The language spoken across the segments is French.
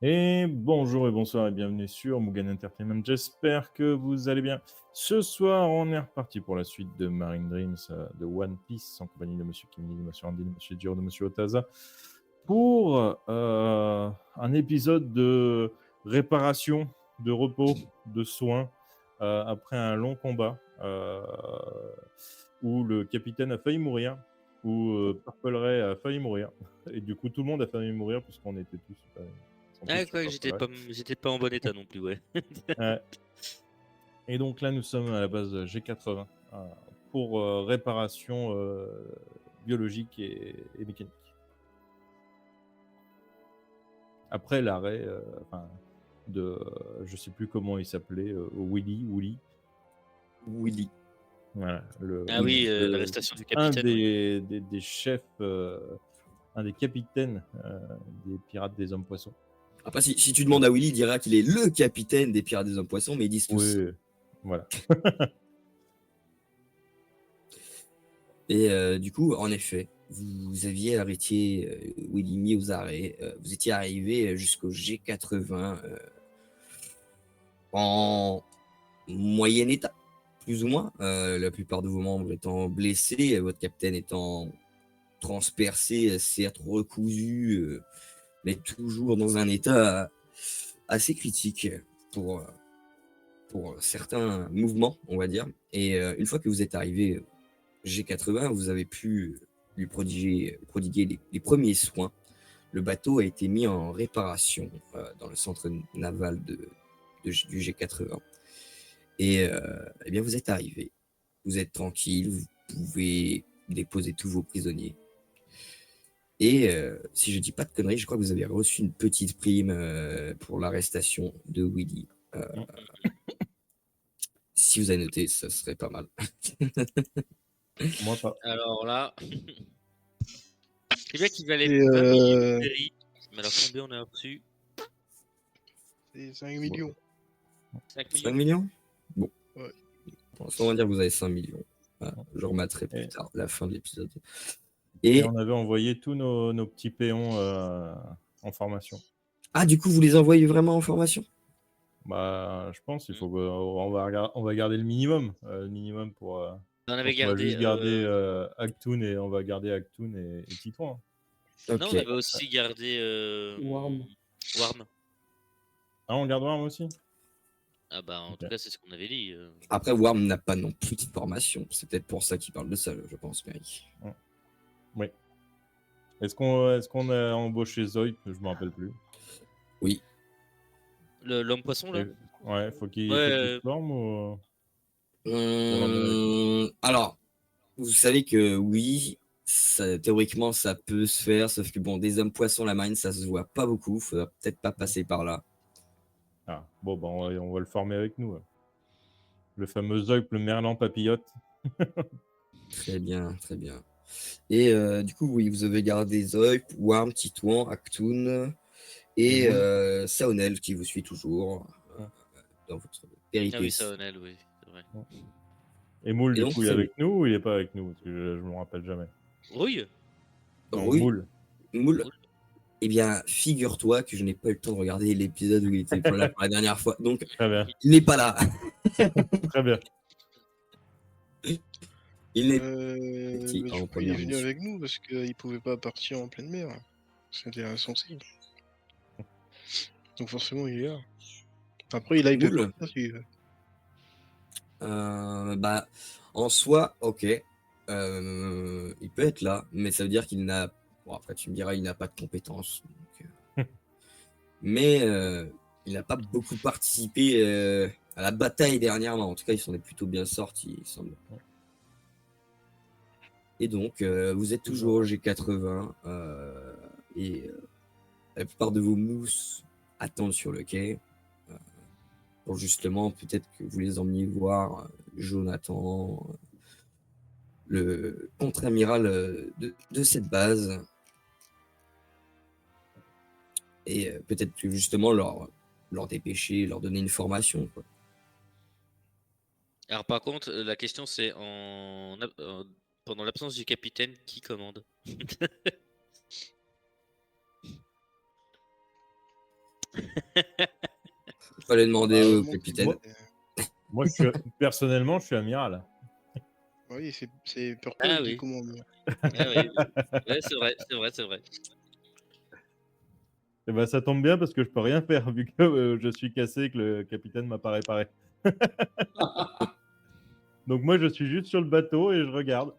Et bonjour et bonsoir et bienvenue sur Mugen Entertainment. J'espère que vous allez bien. Ce soir, on est reparti pour la suite de Marine Dreams de One Piece en compagnie de Monsieur Kimini, de Monsieur Andy, de Monsieur Jiro, de Monsieur Otaza pour un épisode de réparation, de repos, de soins après un long combat où le capitaine a failli mourir, où Purple Ray a failli mourir. Et du coup, tout le monde a failli mourir puisqu'on était tous Ah, concentrés sur quoi, Purple Ray. j'étais pas en bon état non plus, ouais. Ouais. Et donc là, nous sommes à la base G80 pour réparation biologique et mécanique. Après l'arrêt, de, je sais plus comment il s'appelait, Willy, Willy. voilà, Ah oui, l'arrestation du un capitaine, oui. des chefs, un des capitaines des pirates des hommes poissons. Après, si tu demandes à Willy, il dira qu'il est le capitaine des Pirates des Hommes Poissons, mais ils disent tous ça. Oui, voilà. Et du coup, en effet, vous aviez arrêté Willy mis aux arrêts. Vous étiez arrivé jusqu'au G80 en moyen état, plus ou moins. La plupart de vos membres étant blessés, votre capitaine étant transpercé, certes recousu, mais toujours dans un état assez critique pour, pour certains mouvements, on va dire. Et une fois que vous êtes arrivé G80, vous avez pu lui prodiguer les premiers soins. Le bateau a été mis en réparation dans le centre naval du G80. Et eh bien, vous êtes arrivé. Vous êtes tranquille, vous pouvez déposer tous vos prisonniers. Et si je dis pas de conneries, je crois que vous avez reçu une petite prime pour l'arrestation de Willy. Si vous avez noté, ça serait pas mal. Moi pas. Alors là, c'est bien qu'il valait Et 20 millions de séries, mais alors combien on a reçu? c'est 5 millions. 5 5 millions? millions. Bon. Ouais. Bon, on va dire que vous avez 5 millions. Voilà, je remettrai plus Et, tard, la fin de l'épisode. et Et on avait envoyé tous nos petits péons en formation. ah, du coup, vous les envoyez vraiment en formation? Bah, je pense il faut on va garder le minimum pour On avait donc on va gardé. juste garder Actun et on va garder Actun et Titouan. Non, Ok. on avait aussi gardé Worm. Worm. Ah, on garde Worm aussi? Ah bah en Ok. tout cas c'est ce qu'on avait dit. Après, Worm n'a pas non plus de formation. C'est peut-être pour ça qu'il parle de ça, je pense, Mary. Oui. Est-ce qu'on a embauché Zoïp? Je me rappelle plus. Oui. L'homme poisson là? Ouais, faut qu'il Ouais. se forme ou Alors, vous savez que oui, théoriquement, ça peut se faire, sauf que bon, des hommes poissons, la marine, ça se voit pas beaucoup. Faudra peut-être pas passer par là. Ah, bon, bah, on va le former avec nous. Le fameux Zoïp, le merlan papillote. Très bien, très bien. Et du coup, oui, vous avez gardé Zoip, Worm, Titouan, Actun et Saonel qui vous suit toujours dans votre Ah oui, péripétie. Saonel, oui, c'est vrai. Et Moule, Et du donc, coup, il est très avec nous ou il est pas avec nous? Parce que je me rappelle jamais. Oui. Non, oui, Moule. Moule. Eh bien, figure-toi que je n'ai pas eu le temps de regarder l'épisode où il était là pour la dernière fois. Donc, Très bien. il n'est pas là. Très bien. Il n'est Du en coup, il est première venu mission. avec nous parce qu'il pouvait pas partir en pleine mer. C'était insensé. Donc forcément, il est là. Après, il peut Moule, partir s'il veut. bah, en soi, ok. Il peut être là, mais ça veut dire qu'il n'a. Bon, après, tu me diras, il n'a pas de compétences. Donc, mais il n'a pas beaucoup participé à la bataille dernièrement. En tout cas, il s'en est plutôt bien sorti, il semble. Et donc, vous êtes toujours au G80 et la plupart de vos mousses attendent sur le quai pour justement peut-être que vous les emmeniez voir Jonathan, le contre-amiral de cette base. Et peut-être que justement leur dépêcher, leur donner une formation, quoi. Alors par contre, la question c'est pendant l'absence du capitaine, qui commande? Fallait demander Bah, au heureusement que capitaine. Moi, moi, personnellement, je suis amiral. Oui, c'est Purple Ah qui oui. commande. Ah oui. Ouais, c'est vrai, c'est vrai, c'est vrai. Et ben, ça tombe bien parce que je peux rien faire vu que je suis cassé et que le capitaine m'a pas réparé. Donc moi, je suis juste sur le bateau et je regarde.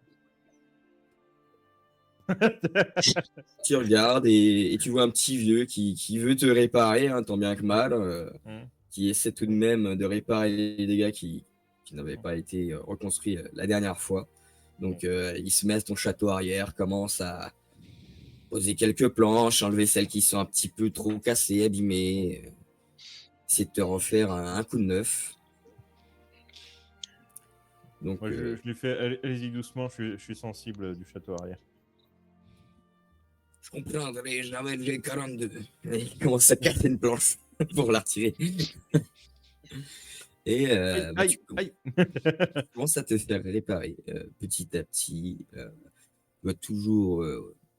Tu regardes et tu vois un petit vieux qui veut te réparer, hein, tant bien que mal, Mmh. qui essaie tout de même de réparer les dégâts qui n'avaient pas été reconstruits la dernière fois. Donc il se met à ton château arrière, commence à poser quelques planches, enlever celles qui sont un petit peu trop cassées, abîmées, essayer de te refaire un coup de neuf. Donc Moi, je lui fais allez-y doucement, je suis sensible du château arrière. je comprendrai jamais le G42. Et il commence à casser une planche pour la retirer. Et Aïe, bah, aïe, aïe. commences à te faire réparer petit à petit. Tu vois toujours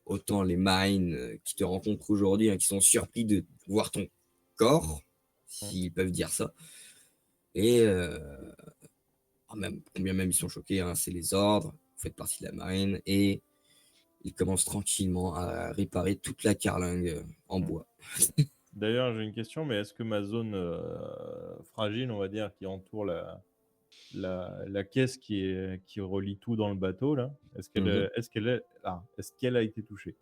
autant les mines qui te rencontrent aujourd'hui, hein, qui sont surpris de voir ton corps, s'ils peuvent dire ça. Et même, combien même ils sont choqués, hein, c'est les ordres, vous faites partie de la marine, et ils commencent tranquillement à réparer toute la carlingue en bois. D'ailleurs, j'ai une question, mais est-ce que ma zone fragile, on va dire, qui entoure la caisse qui relie tout dans le bateau, là, Mhm. est-ce qu'elle a été touchée?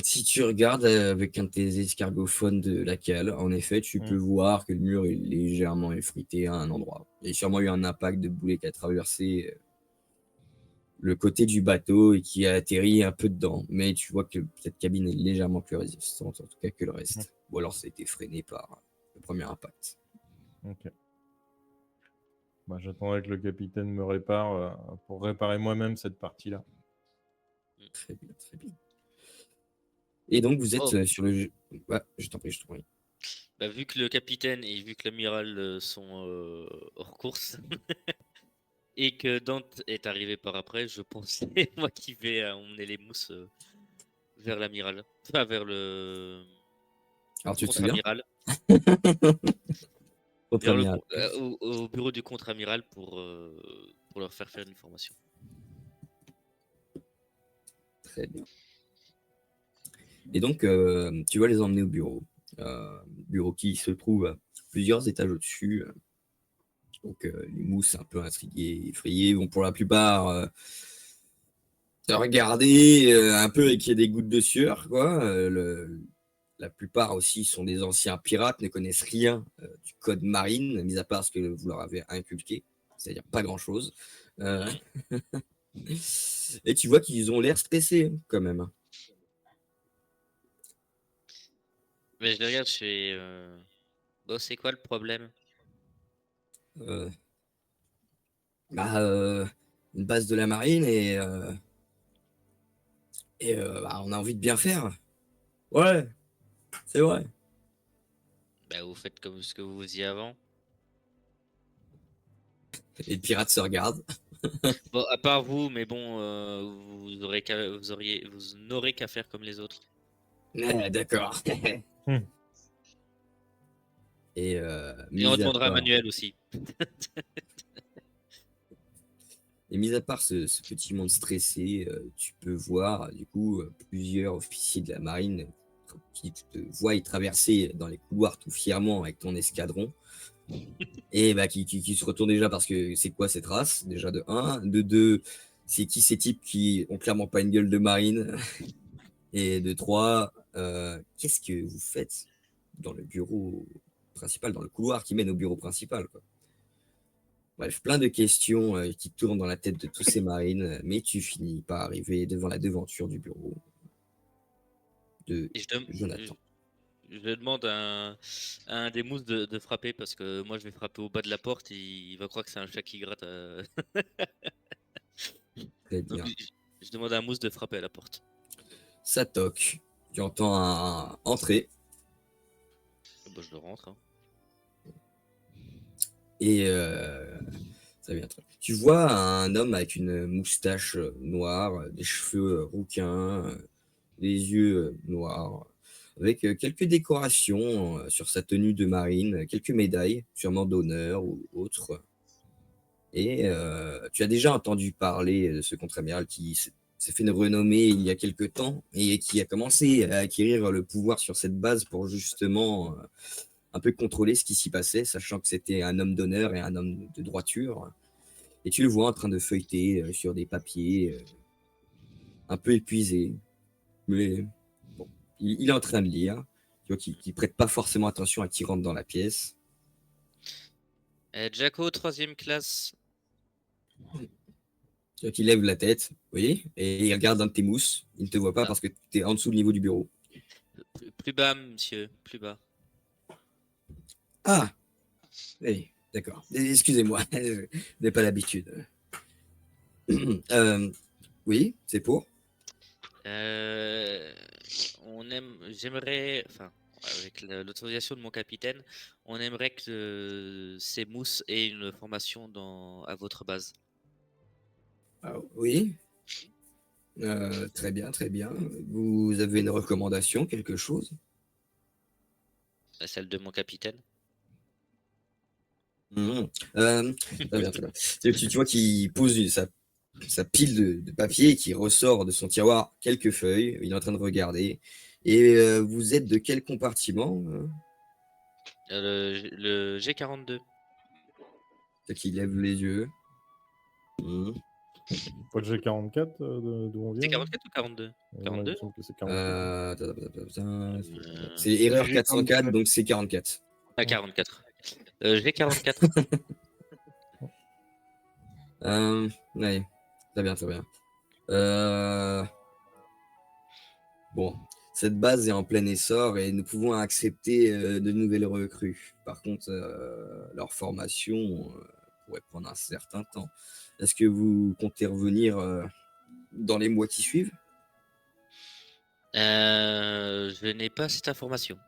Si tu regardes avec un de tes escargophones de la cale, en effet, tu peux Mmh. voir que le mur est légèrement effrité à un endroit. Il y a sûrement eu un impact de boulet qui a traversé le côté du bateau et qui a atterri un peu dedans. Mais tu vois que cette cabine est légèrement plus résistante, en tout cas que le reste. Ou alors ça a été freiné par le premier impact. Ok. Bah, j'attendrai que le capitaine me répare pour réparer moi-même cette partie-là. Très bien, très bien. Et donc vous êtes Oh, sur le jeu. Ouais, je t'en prie, je t'en prie. bah, vu que le capitaine et vu que l'amiral sont hors course et que Dante est arrivé par après, je pense que c'est moi qui vais emmener les mousses vers l'amiral. Enfin, vers le Alors tu te souviens? contre-amiral. Autre Vers amiral. au bureau du contre-amiral pour leur faire une formation. Très bien. Et donc, tu vas les emmener au bureau. Bureau qui se trouve à plusieurs étages au-dessus. Donc, les mousses un peu intriguées, effrayées, vont pour la plupart te regarder un peu et qu'il y ait des gouttes de sueur, quoi. La plupart aussi sont des anciens pirates, ne connaissent rien du code marine, mis à part ce que vous leur avez inculqué, c'est-à-dire pas grand-chose. Euh, et tu vois qu'ils ont l'air stressés quand même. Mais je les regarde, je fais bon, c'est quoi le problème? Euh, bah, une base de la marine et bah, on a envie de bien faire. Ouais, c'est vrai. Bah, vous faites comme ce que vous faisiez avant. Et le pirate se regarde. Bon, à part vous, mais bon, vous n'aurez qu'à faire comme les autres. D'accord. Hmm. Et Et on demandera à Manuel aussi. mis à part ce petit monde stressé, tu peux voir du coup plusieurs officiers de la marine qui te voient traverser dans les couloirs tout fièrement avec ton escadron. Et bah, qui se retournent déjà parce que c'est quoi cette race? Déjà de 1. De 2, c'est qui ces types qui ont clairement pas une gueule de marine? Et de 3, qu'est-ce que vous faites dans le bureau principal, dans le couloir qui mène au bureau principal, quoi. Bref, plein de questions qui tournent dans la tête de tous ces marines, mais tu finis par arriver devant la devanture du bureau de Et Jonathan. je demande à un des mousses de frapper parce que moi je vais frapper au bas de la porte et il va croire que c'est un chat qui gratte. Très Donc bien. je demande à un mousse de frapper à la porte. Ça toque. Tu entends un entrer Bah, je le rentre. Hein. et ça vient. Tu vois un homme avec une moustache noire, des cheveux rouquins, des yeux noirs, avec quelques décorations sur sa tenue de marine, quelques médailles, sûrement d'honneur ou autres. Et tu as déjà entendu parler de ce contre-amiral qui s'est fait une renommée il y a quelque temps et qui a commencé à acquérir le pouvoir sur cette base pour justement un peu contrôler ce qui s'y passait, sachant que c'était un homme d'honneur et un homme de droiture. Et tu le vois en train de feuilleter sur des papiers, un peu épuisé. Mais bon, il est en train de lire. Tu vois qu'il prête pas forcément attention à qui rentre dans la pièce. Jacko, 3e classe. Tu vois qu'il lève la tête, oui, et il regarde dans tes mousses. Il ne te voit pas Ah. parce que tu es en dessous du niveau du bureau. Plus bas, monsieur, plus bas. Ah, oui, d'accord. Excusez-moi, je n'ai pas l'habitude. Oui, c'est pour. J'aimerais, enfin, avec l'autorisation de mon capitaine, on aimerait que ces mousses aient une formation à votre base. Ah, oui, très bien, très bien. Vous avez une recommandation, quelque chose? Celle de mon capitaine. Mhm. Très bien, très bien. Tu vois qu'il pose sa pile de papier et qui ressort de son tiroir quelques feuilles. Il est en train de regarder. Et vous êtes de quel compartiment? Le G42. C'est qu'il lève les yeux. Mhm. Pas le G44 d'où on vient. C'est là 44 ou 42? Ouais, il 42? me semble que c'est 44. C'est erreur G44. 404, donc c'est 44. Ah, 44. G44. Ouais, très bien, très bien. Bon, cette base est en plein essor et nous pouvons accepter de nouvelles recrues. Par contre, leur formation pourrait prendre un certain temps. Est-ce que vous comptez revenir dans les mois qui suivent? Je n'ai pas cette information.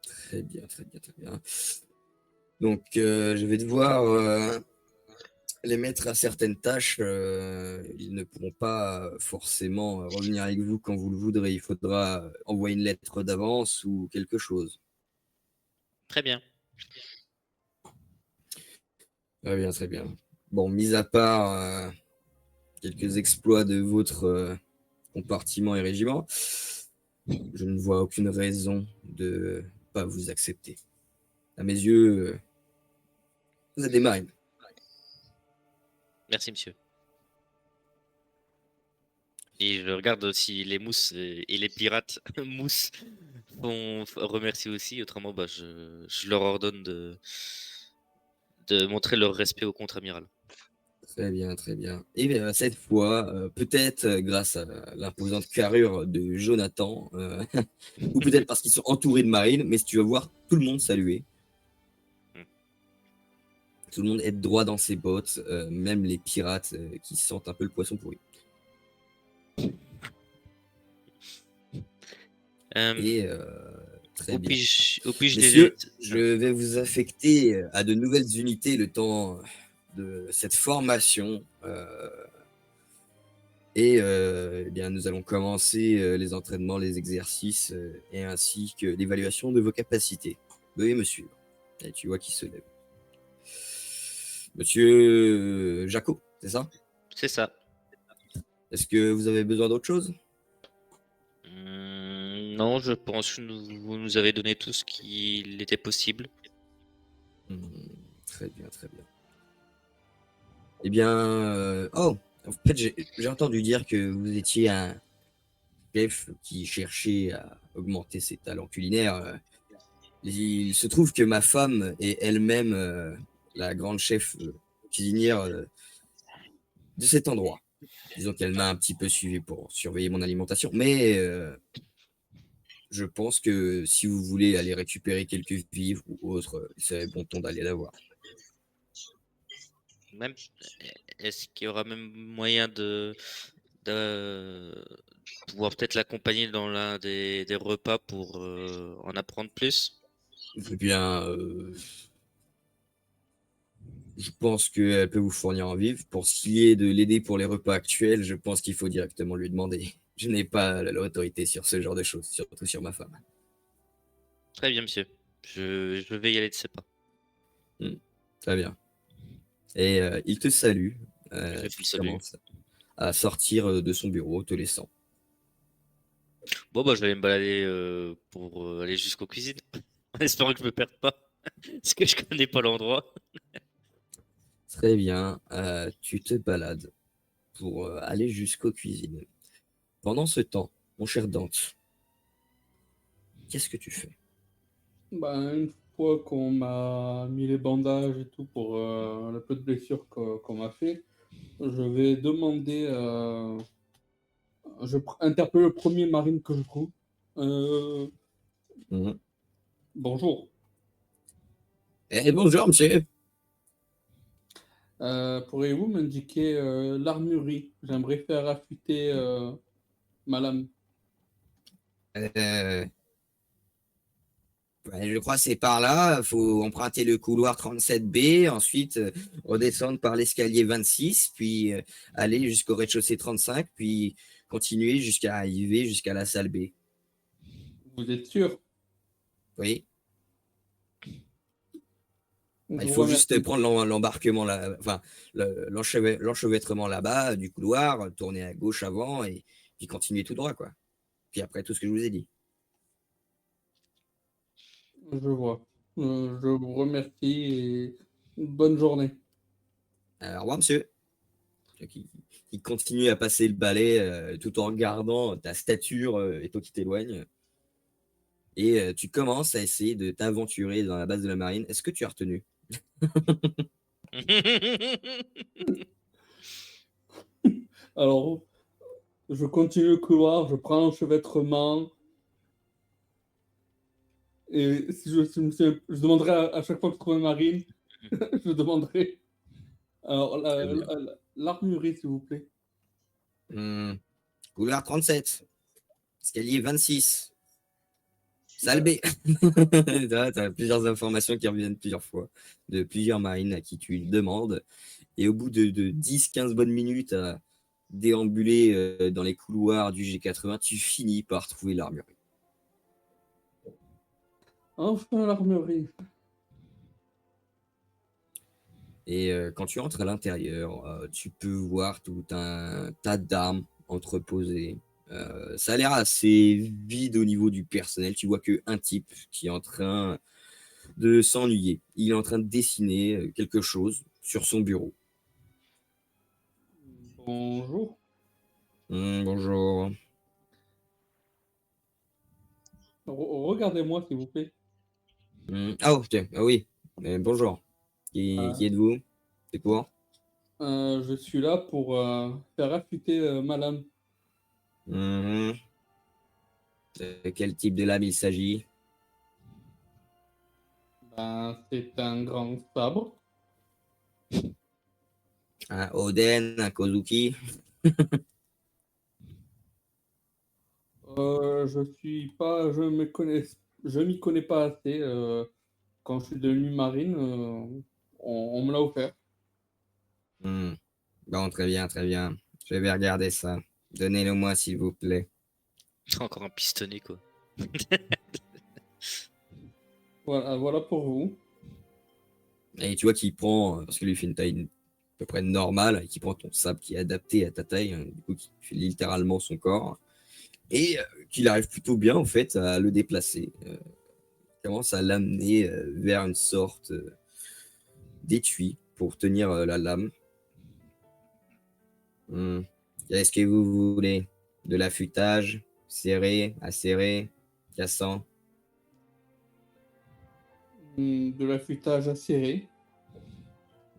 Très bien, très bien, très bien. Donc, je vais devoir les mettre à certaines tâches. Ils ne pourront pas forcément revenir avec vous quand vous le voudrez. Il faudra envoyer une lettre d'avance ou quelque chose. Très bien. Très bien, très bien. Bon, mis à part quelques exploits de votre compartiment et régiment, je ne vois aucune raison de pas vous accepter. À mes yeux, vous êtes des marines. Merci, monsieur. Et je regarde si les mousses et les pirates mousses remercier aussi. Autrement, bah, je leur ordonne de montrer leur respect au contre-amiral. Très bien, très bien. Et bien, cette fois, peut-être grâce à l'imposante carrure de Jonathan, ou peut-être parce qu'ils sont entourés de marines, mais si tu vas voir tout le monde saluer. Hmm. Tout le monde est droit dans ses bottes, même les pirates qui sentent un peu le poisson pourri. Et très bien. Où puis-je Messieurs, les... je vais vous affecter à de nouvelles unités le temps de cette formation. Et eh bien, nous allons commencer les entraînements, les exercices et ainsi que l'évaluation de vos capacités. Veuillez me suivre. Et tu vois qu'il se lève. Monsieur Jaco, c'est ça? C'est ça. Est-ce que vous avez besoin d'autre chose? Non, je pense que vous nous avez donné tout ce qu'il était possible. Très bien, très bien. Eh bien, oh, en fait, j'ai entendu dire que vous étiez un chef qui cherchait à augmenter ses talents culinaires. Il se trouve que ma femme est elle-même la grande chef cuisinière de cet endroit. Disons qu'elle m'a un petit peu suivi pour surveiller mon alimentation, mais je pense que si vous voulez aller récupérer quelques vivres ou autres, c'est bon ton d'aller la voir. Même, est-ce qu'il y aura même moyen de pouvoir peut-être l'accompagner dans l'un des repas pour en apprendre plus? Eh bien, Je pense qu'elle peut vous fournir en vivre. Pour ce qui est de l'aider pour les repas actuels, je pense qu'il faut directement lui demander. Je n'ai pas l'autorité sur ce genre de choses, surtout sur ma femme. Très bien, monsieur. Je vais y aller de ce pas. Très bien. Et il te salue. Je fais Tu le salut. commences à sortir de son bureau, te laissant. Bon, bah, je vais aller me balader pour aller jusqu'aux cuisines. En espérant que je me perde pas. Parce que je connais pas l'endroit. Très bien. Tu te balades pour aller jusqu'aux cuisines. Pendant ce temps, mon cher Dante, qu'est-ce que tu fais? Ben, une fois qu'on m'a mis les bandages et tout pour le peu de blessures qu'on m'a fait, je vais demander, interpeller le premier marine que je trouve. Euh, Mhm. Bonjour. Eh, bonjour, monsieur. Pourriez-vous m'indiquer l'armurerie? J'aimerais faire affûter ma lame. Euh, Ouais, je crois que c'est par là. Il faut emprunter le couloir 37B, ensuite redescendre par l'escalier 26, puis aller jusqu'au rez-de-chaussée 35, puis continuer jusqu'à arriver jusqu'à la salle B. Vous êtes sûr? Oui. Je Il vous faut juste remercie. prendre l'embarquement là, enfin l'enchevêtrement là-bas du couloir, tourner à gauche avant et puis continuer tout droit, quoi. Puis après tout ce que je vous ai dit. Je vois. Je vous remercie et bonne journée. Au revoir, monsieur. Qui continue à passer le balai tout en regardant ta stature et toi qui t'éloignes. Et tu commences à essayer de t'aventurer dans la base de la marine. Est-ce que tu as retenu? Alors, je continue le couloir, je prends l'enchevêtrement et je demanderai à chaque fois que je trouve un marine, je demanderai. Alors, Très bien. l'armurerie, s'il vous plaît. Couloir 37, escalier 26, salle B. Tu as plusieurs informations qui reviennent plusieurs fois de plusieurs marines à qui tu demandes. Et au bout de 10-15 bonnes minutes à déambuler dans les couloirs du G80, tu finis par trouver l'armurerie. Enfin, l'armurerie. Et quand tu entres à l'intérieur, tu peux voir tout un tas d'armes entreposées. Ça a l'air assez vide au niveau du personnel. Tu vois qu'un type qui est en train de s'ennuyer. Il est en train de dessiner quelque chose sur son bureau. Bonjour. Bonjour. Regardez-moi, s'il vous plaît. Ah, oh, tiens, ah oui. Bonjour. Qui Euh, êtes-vous? C'est pour? je suis là pour faire affûter ma lame. Mhm. De quel type de lame il s'agit? Ben, c'est un grand sabre. Un Oden, un Kozuki? Je m'y connais pas assez. Quand je suis devenu marine, on me l'a offert. Hmm. Bon, très bien, très bien. Je vais regarder ça. Donnez-le-moi, s'il vous plaît. Encore un pistonné, quoi. Voilà pour vous. Et tu vois qu'il prend, parce que lui fait une taille à peu près normale, et qu'il prend ton sabre qui est adapté à ta taille, hein, du coup, qui fait littéralement son corps, et qu'il arrive plutôt bien, en fait, à le déplacer. Il commence à l'amener vers une sorte d'étui pour tenir la lame. Hmm. Qu'est-ce que vous voulez? De l'affûtage? Serré, acéré, cassant? De l'affûtage acéré.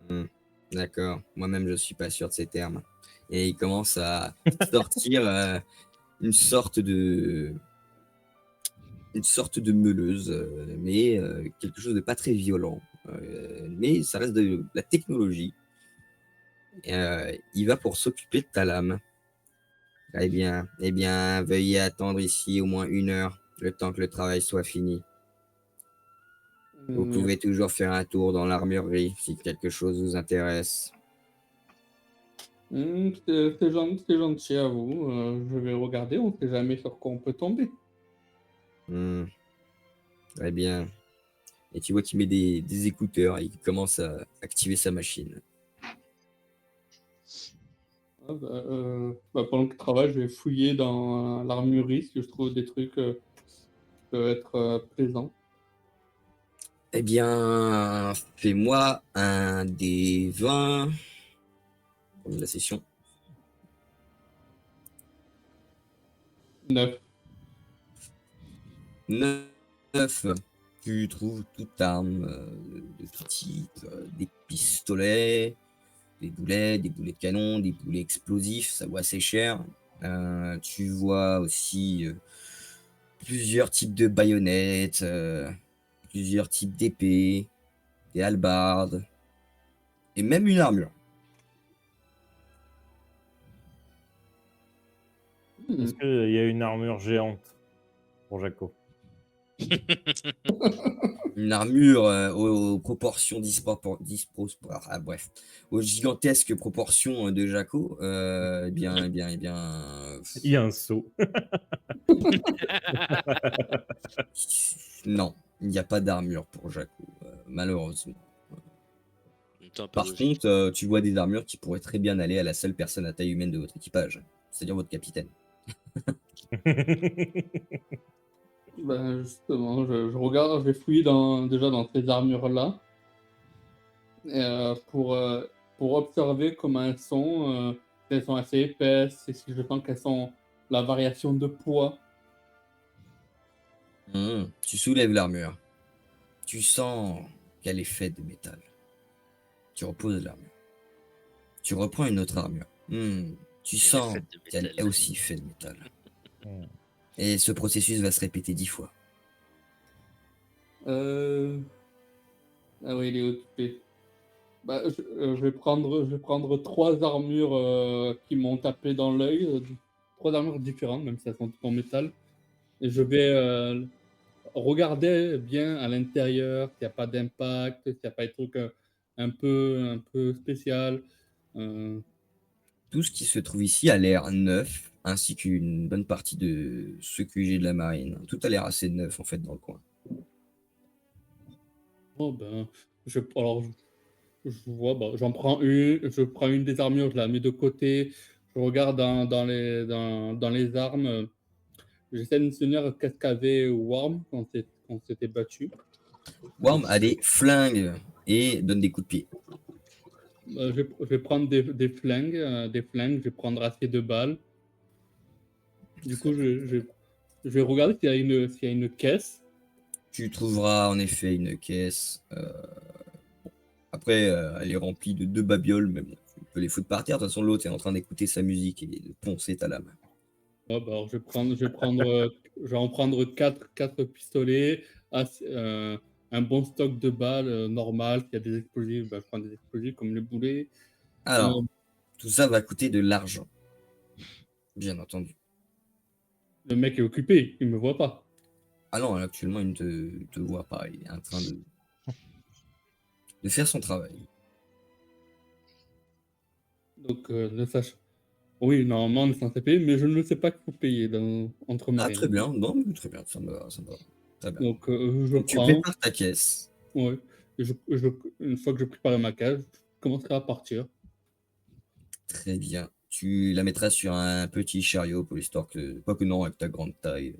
Hmm. D'accord. Moi-même, je suis pas sûr de ces termes. Et il commence à sortir une sorte de meuleuse, mais quelque chose de pas très violent. Mais ça reste de la technologie. Il va pour s'occuper de ta lame. Eh bien, veuillez attendre ici au moins 1 heure, le temps que le travail soit fini. Vous Hum, pouvez toujours faire un tour dans l'armurerie si quelque chose vous intéresse. c'est gentil à vous. Je vais regarder, on sait jamais sur quoi on peut tomber. Hmm, très bien. Et tu vois qu'il met des écouteurs et qu'il commence à activer sa machine. Ah pendant que je travaille, je vais fouiller dans l'armurerie si je trouve des trucs qui peuvent être plaisants. Eh bien, fais-moi un des 20 pour la session. 9. 9. Tu trouves toute arme de tout type, des pistolets, des boulets de canon, des boulets explosifs, ça vaut assez cher. Tu vois aussi plusieurs types de baïonnettes, plusieurs types d'épées, des hallebardes, et même une armure. Est-ce qu'il y a une armure géante pour Jaco? Une armure aux proportions bref, aux gigantesques proportions de Jaco. Il y a un saut. Non, il n'y a pas d'armure pour Jaco, malheureusement. C'est un peu Par logique. contre, tu vois des armures qui pourraient très bien aller à la seule personne à taille humaine de votre équipage, c'est-à-dire votre capitaine. Ben justement, je regarde, je vais fouiller déjà dans ces armures-là pour observer comment elles sont, si elles sont assez épaisses, et si je sens qu'elles sont la variation de poids. Tu soulèves l'armure. Tu sens qu'elle est faite de métal. Tu reposes l'armure. Tu reprends une autre armure. Tu Elle est sens faite de qu'elle est métal. aussi faite de métal. Hmm. Et ce processus va se répéter 10 fois. Ah oui, il est occupé. Bah, je vais prendre 3 armures qui m'ont tapé dans l'œil, 3 armures différentes, même si elles sont toutes en métal. Et je vais regarder bien à l'intérieur s'il n'y a pas d'impact, s'il n'y a pas des trucs un peu spécial. Euh, Tout ce qui se trouve ici a l'air neuf, ainsi qu'une bonne partie de ce QG de la marine. Tout a l'air assez neuf en fait dans le coin. oh ben, alors, je vois, bah, je prends une des armures, je la mets de côté, je regarde dans les armes. J'essaie de me souvenir qu'est-ce qu'avait Worm quand on s'était battu. Worm a des flingues et donne des coups de pied. Je vais prendre des flingues, je vais prendre assez de balles. Du coup, je vais regarder s'il y a une caisse. Tu trouveras en effet une caisse. Après, elle est remplie de 2 babioles, mais bon, tu peux les foutre par terre. De toute façon, l'autre est en train d'écouter sa musique et de poncer ta lame. Ah, bah, alors je vais en prendre quatre pistolets, un bon stock de balles normal. S'il y a des explosifs, bah, je prends des explosifs comme les boulets. Alors, Euh, tout ça va coûter de l'argent, bien entendu. le mec est occupé, il me voit pas. Ah non, actuellement, il te voit pas. Il est en train de faire son travail. Donc, ne sache. Oui, normalement, on est censé payer, mais je ne le sais pas qu'il faut payer entre Ah, très marines. bien. Non, mais très bien. Ça me va, ça me va. Très bien. Donc, je Donc, tu prends. prépares ta caisse. Ouais. Et une fois que je prépare ma cage, je commencerai à partir. Très bien. Tu la mettras sur un petit chariot pour l'histoire que, quoique non, avec ta grande taille,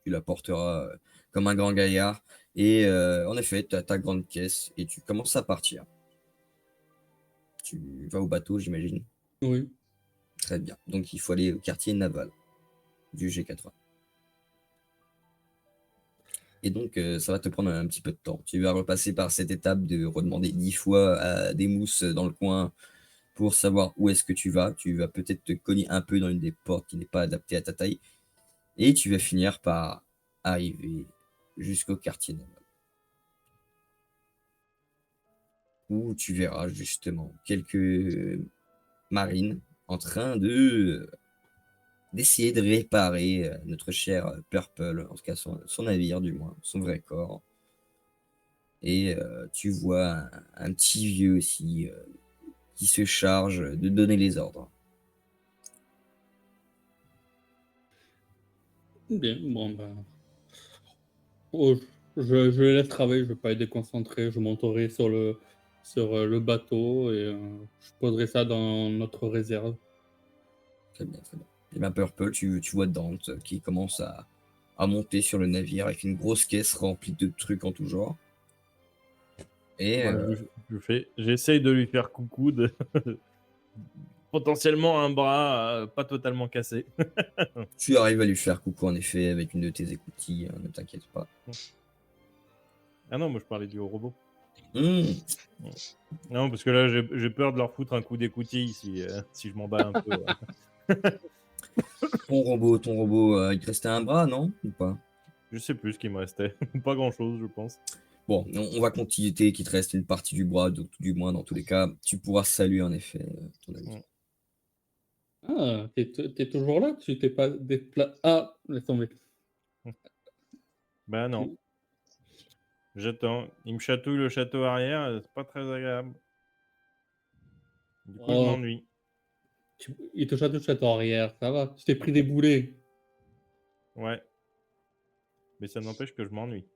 tu la porteras comme un grand gaillard. Et en effet, tu as ta grande caisse et tu commences à partir. Tu vas au bateau, j'imagine. Oui. Très bien. Donc, il faut aller au quartier naval du G80. Et donc, ça va te prendre un petit peu de temps. Tu vas repasser par cette étape de redemander 10 fois à des mousses dans le coin pour savoir où est-ce que tu vas. Tu vas peut-être te cogner un peu dans une des portes qui n'est pas adaptée à ta taille. Et tu vas finir par arriver jusqu'au quartier naval. Où tu verras justement quelques marines en train d'essayer de réparer notre cher Purple, en tout cas son navire du moins, son vrai corps. Et tu vois un petit vieux aussi qui se charge de donner les ordres. Bien, bon, ben. Oh, je les laisse travailler, je vais pas être déconcentré. Je monterai sur le bateau et je poserai ça dans notre réserve. Très bien, très bien. Et bien Purple, tu vois Dante qui commence à monter sur le navire avec une grosse caisse remplie de trucs en tout genre. Et Ouais, j'essaye de lui faire coucou de potentiellement un bras pas totalement cassé. tu arrives à lui faire coucou en effet avec une de tes écoutilles, ne t'inquiète pas. Ah non, moi je parlais du robot. Hmm. Non, parce que là j'ai peur de leur foutre un coup d'écoutille si je m'emballe un peu. Ton robot, il te restait un bras, non? Ou pas? Je sais plus ce qui me restait. Pas grand chose, je pense. Bon, on va continuer qu'il te reste une partie du bras, donc du moins dans tous les cas, tu pourras saluer en effet ton ami. Mm. Ah, t'es toujours là? Tu t'es pas déplacé? Ah, laisse tomber. Bah non, j'attends. Il me chatouille le château arrière, c'est pas très agréable. Du coup, je Oh, m'ennuie. il te chatouille sur ton arrière, ça va. Tu t'es pris des boulets. Ouais. Mais ça n'empêche que je m'ennuie.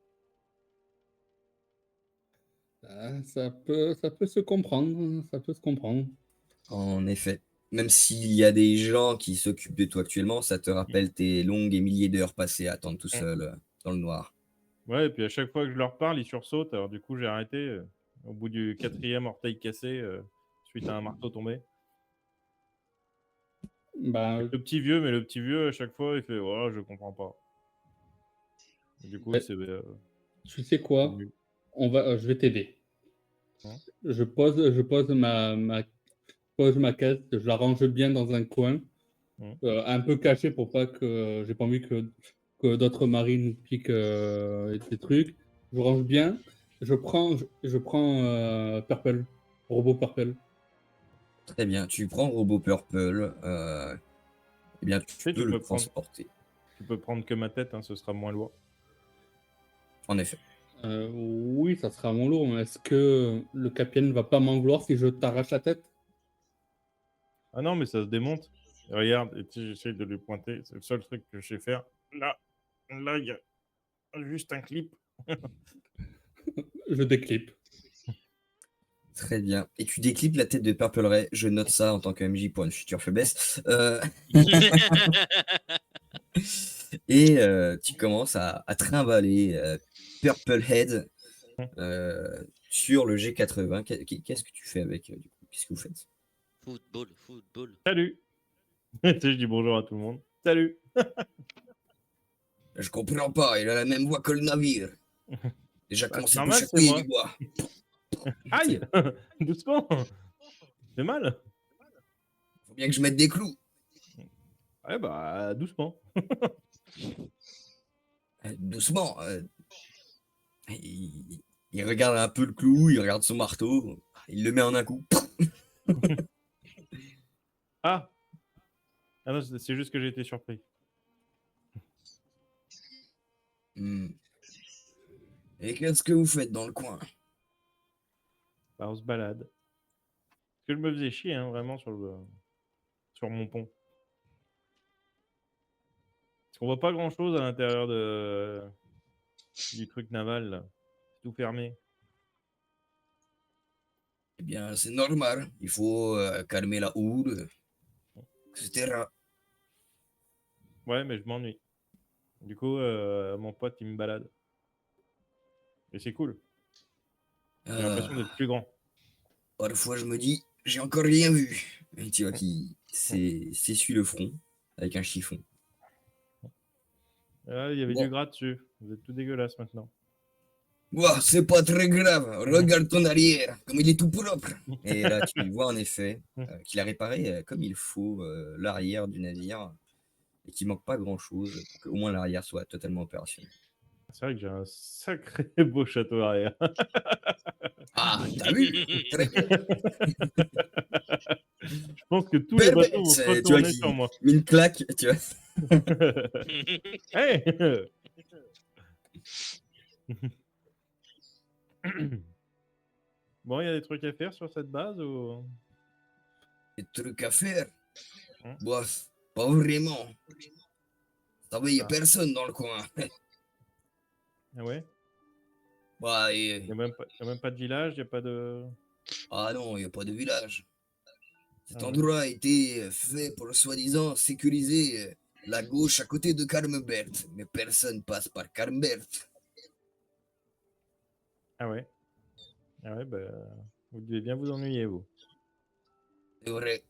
Ah, ça peut se comprendre, ça peut se comprendre. En effet, même s'il y a des gens qui s'occupent de toi actuellement, ça te rappelle tes longues et milliers d'heures passées à attendre tout Mm. seul dans le noir. Ouais, et puis à chaque fois que je leur parle, ils sursautent. Alors du coup, j'ai arrêté au bout du 4e orteil cassé suite à un marteau tombé. Bah, Le petit vieux, mais le petit vieux, à chaque fois, il fait oh, je comprends pas. Et du coup, bah, c'est tu sais quoi? nul. Je vais t'aider. Hein. Je pose ma caisse, je la range bien dans un coin, Mm. un peu caché pour pas que j'ai pas envie que d'autres marines nous piquent des trucs. Je range bien. Je prends Purple, robot Purple. Très bien, tu prends le robot Purple, eh bien tu Tu sais, peux le transporter. tu peux prendre que ma tête, hein, ce sera moins lourd. En effet. Oui, ça sera mon lourd, mais est-ce que le capitaine ne va pas m'en vouloir si je t'arrache la tête? Ah non, mais ça se démonte. Regarde, et tu sais, j'essaie de lui pointer. C'est le seul truc que je sais faire. Là, il y a juste un clip. Je déclipe. Très bien. Et tu déclipes la tête de Purple Ray. Je note ça en tant que MJ pour une future faiblesse. Et tu commences à trimballer Purple Head sur le G80. Qu'est-ce que tu fais avec du coup? Qu'est-ce que vous faites? Football. Salut. Tu sais, je dis bonjour à tout le monde. Salut. Je comprends pas, il a la même voix que le navire. Déjà, Bah, comment c'est ça peut normal, c'est chatouiller moi. du bois? Aïe. Doucement. C'est mal. Faut bien que je mette des clous. Ouais, bah, doucement. Doucement. Il regarde un peu le clou, il regarde son marteau, il le met en un coup. Ah. Ah non, c'est juste que j'ai été surpris. Hmm. Et qu'est-ce que vous faites dans le coin? Bah, on se balade. Parce que je me faisais chier, hein, vraiment, sur mon pont. Parce qu'on voit pas grand-chose à l'intérieur du truc naval, là. C'est tout fermé. Eh bien, c'est normal. Il faut calmer la houle, etc. Ouais, mais je m'ennuie. Du coup, mon pote, il me balade. Et c'est cool. J'ai l'impression d'être plus grand. Parfois, je me dis, j'ai encore rien vu. Et tu vois qui s'essuie le front avec un chiffon. Ah, il y avait Bon. du gras dessus. Vous êtes tout dégueulasse maintenant. Ouah, c'est pas très grave. Regarde ton arrière, comme il est tout propre. Et là, tu vois en effet qu'il a réparé comme il faut l'arrière du navire et qu'il manque pas grand-chose pour qu'au moins l'arrière soit totalement opérationnel. C'est vrai que j'ai un sacré beau château arrière. Ah, t'as vu? Très bien. Je pense que tous les bateaux vont se Permex, tu vois, retourner sur moi. qui met une claque, tu vois. Hey. Bon, il y a des trucs à faire sur cette base ou... Des trucs à faire. Hein? Bof, pas vraiment. Vous savez, il n'y a Ah. personne dans le coin. Ah ouais? Bah, Il n'y a même pas de village, il n'y a pas de... ah non, il n'y a pas de village. Cet Ah ouais. endroit a été fait pour soi-disant sécuriser la gauche à côté de Carmbert. Mais personne passe par Carmbert. Ah ouais. Ah ouais, bah, vous devez bien vous ennuyer, vous. C'est vrai.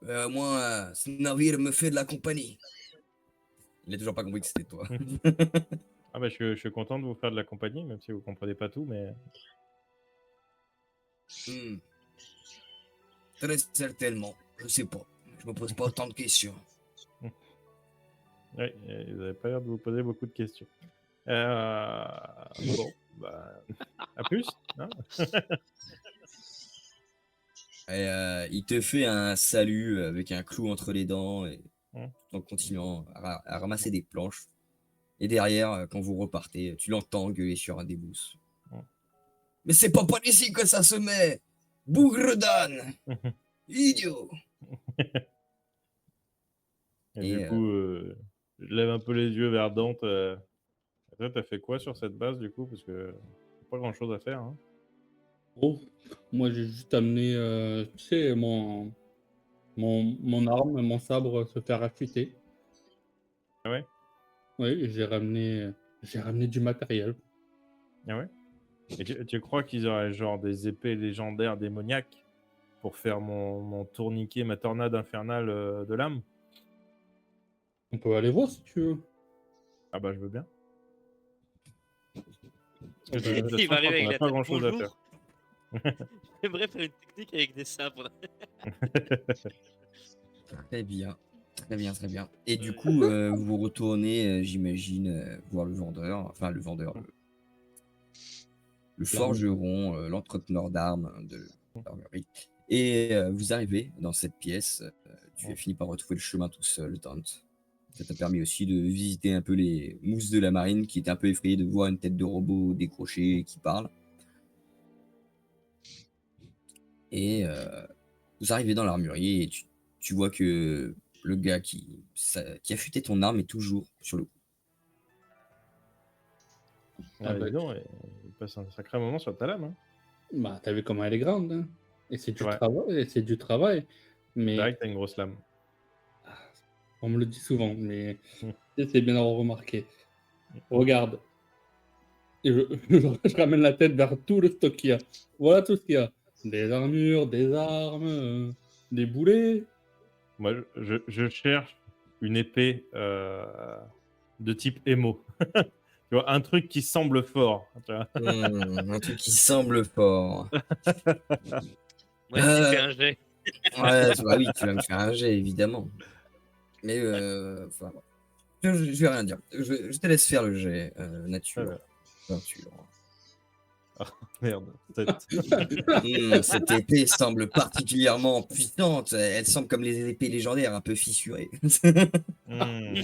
Moi, ce navire me fait de la compagnie. Il a toujours pas compris que c'était toi. Ah bah, je suis content de vous faire de la compagnie, même si vous comprenez pas tout, mais... Hmm. Très certainement. Je sais pas. Je me pose pas autant de questions. Ouais, vous n'avez pas l'air de vous poser beaucoup de questions. Bon, bah, à plus. Hein. Et, il te fait un salut avec un clou entre les dents et Hmm. tout en continuant à ramasser des planches. Et derrière, quand vous repartez, tu l'entends gueuler sur un des bousses. Hmm. Mais c'est pas par ici que ça se met! Bougre d'âne! Idiot! Et Et du coup, je lève un peu les yeux vers Dante. Toi, t'as fait quoi sur cette base, du coup? Parce que pas grand-chose à faire. Hein. Oh, moi j'ai juste amené, tu sais, mon arme, mon sabre se faire affûter. Ah ouais? Oui, j'ai ramené du matériel. Ah ouais? Et tu crois qu'ils auraient genre des épées légendaires démoniaques pour faire mon tourniquet, ma tornade infernale de l'âme? On peut aller voir si tu veux. Ah bah, je veux bien. Parce que de Euh, toute façon, Il je va crois arriver qu'on avec n'a la pas tête. grand-chose à faire. Bonjour. J'aimerais faire une technique avec des sabres. très bien. Très bien, très bien. Et du coup, vous retournez, j'imagine, voir le vendeur. Enfin, le vendeur. Le forgeron, l'entrepreneur d'armes de l'armurerie. Et vous arrivez dans cette pièce. Tu as fini par retrouver le chemin tout seul, Dante. Ça t'a permis aussi de visiter un peu les mousses de la marine qui étaient un peu effrayées de voir une tête de robot décrochée et qui parle. Et vous arrivez dans l'armurerie et tu vois que le gars qui affûtait ton arme est toujours sur le coup. Ah, bah, dis donc, il passe un sacré moment sur ta lame. Hein. bah, t'as vu comment elle est grande, hein. Et c'est C'est du vrai. travail, et c'est du travail. C'est Mais vrai que t'as une grosse lame. on me le dit souvent, mais Hmm. c'est bien d'avoir remarqué. Regarde. Et je ramène la tête vers tout le stock qu'il y a. Voilà tout ce qu'il y a. Des armures, des armes, des boulets. Moi, je cherche une épée de type émo. Tu vois, un truc qui semble fort. Tu vois. Un truc qui semble fort. Moi, je t'ai fait un jet. Ouais, bah oui, tu vas me faire un jet, évidemment. Mais enfin, je vais rien dire. Je te laisse faire le jet. Nature. Ouais. Peinture. Merde, tête. Cette épée semble particulièrement puissante. Elle semble comme les épées légendaires, un peu fissurées. Hmm.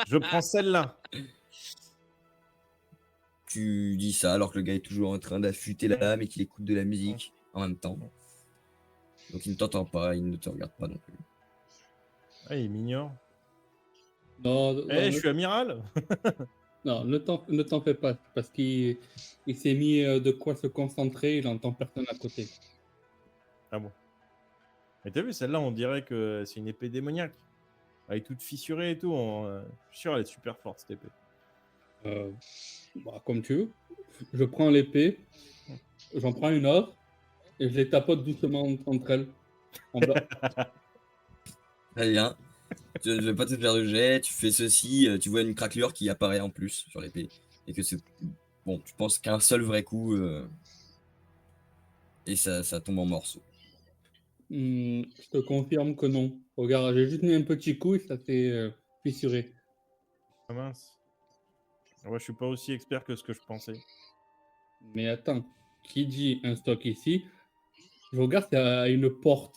Je prends celle-là. Tu dis ça alors que le gars est toujours en train d'affûter la lame et qu'il écoute de la musique en même temps. Donc il ne t'entend pas, il ne te regarde pas non plus. Ah, il m'ignore. Non, Eh, je suis amiral. non, ne t'en fais pas, parce qu'il s'est mis de quoi se concentrer, il n'entend personne à côté. Ah bon. Mais t'as vu, celle-là, on dirait que c'est une épée démoniaque. Elle est toute fissurée et tout. Je suis sûr, elle est super forte, cette épée. Bah, comme tu veux. Je prends l'épée, j'en prends une autre, et je les tapote doucement entre elles. En bas. Très bien. Tu ne veux pas te faire de jet, tu fais ceci, tu vois une craquelure qui apparaît en plus sur l'épée. Et que c'est. Bon, tu penses qu'un seul vrai coup. Et ça tombe en morceaux. Je te confirme que non. Regarde, j'ai juste mis un petit coup et ça s'est fissuré. Ah mince. Ouais, je suis pas aussi expert que ce que je pensais. Mais attends, qui dit un stock ici? Je regarde, il y a une porte.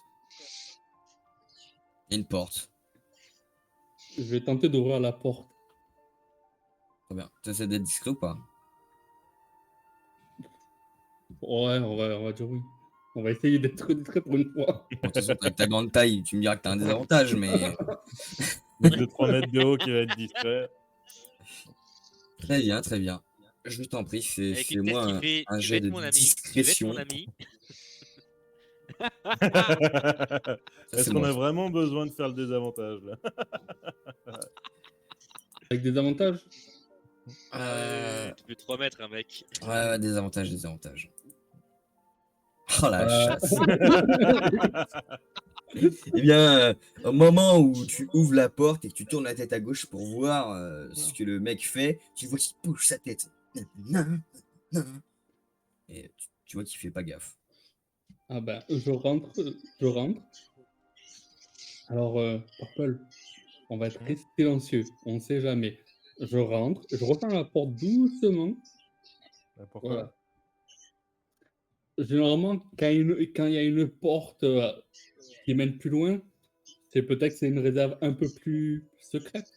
Et une porte. Je vais tenter d'ouvrir la porte. Très bien. Tu essaies d'être discret ou pas? Ouais, on va dire oui. On va essayer d'être discret pour une fois. Bon, de toute façon, avec ta grande taille, tu me diras que t'as un désavantage, mais Mec de 3 mètres de haut qui va être discret. très bien, très bien. Je t'en prie, Avec une tête fais-moi qui fait un tu veux jet être de mon ami, tu veux être discrétion. mon ami. Ça, Est-ce c'est qu'on moi. a vraiment besoin de faire le désavantage là? Avec des avantages. Tu peux 3 mètres, un mec. Ouais, désavantage, désavantage. Oh la Euh, chasse. Eh bien, au moment où tu ouvres la porte et que tu tournes la tête à gauche pour voir ce que le mec fait, tu vois qu'il bouge sa tête. Et tu vois qu'il fait pas gaffe. Ah ben, je rentre. Alors, Purple, on va être très silencieux, on sait jamais. Je rentre, je referme la porte doucement. Pourquoi? Voilà. Généralement, quand il y a une porte qui mène plus loin, c'est peut-être que c'est une réserve un peu plus secrète.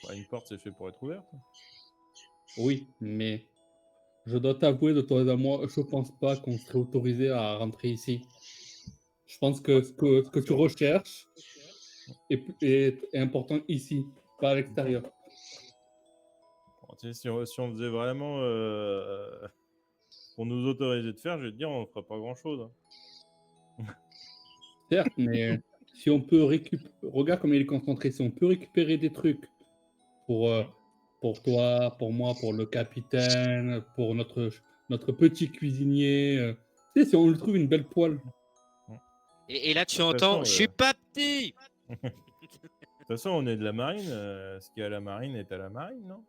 Bah, une porte, c'est fait pour être ouverte. Oui, mais je dois t'avouer de toi à moi, je pense pas qu'on serait autorisé à rentrer ici. Je pense que ce que tu recherches est important ici, pas à l'extérieur. Bon, tu sais, si on faisait vraiment pour nous autoriser de faire, je vais te dire, on ferait pas grand-chose. Certes, mais si on peut récupérer... Regarde comme il est concentré. Si on peut récupérer des trucs pour, pour toi, pour moi, pour le capitaine, pour notre petit cuisinier... Tu sais, si on lui trouve une belle poêle. Et là, tu De toute entends, façon, je suis pas petit. De toute façon, on est de la marine. Ce qui est à la marine est à la marine, non?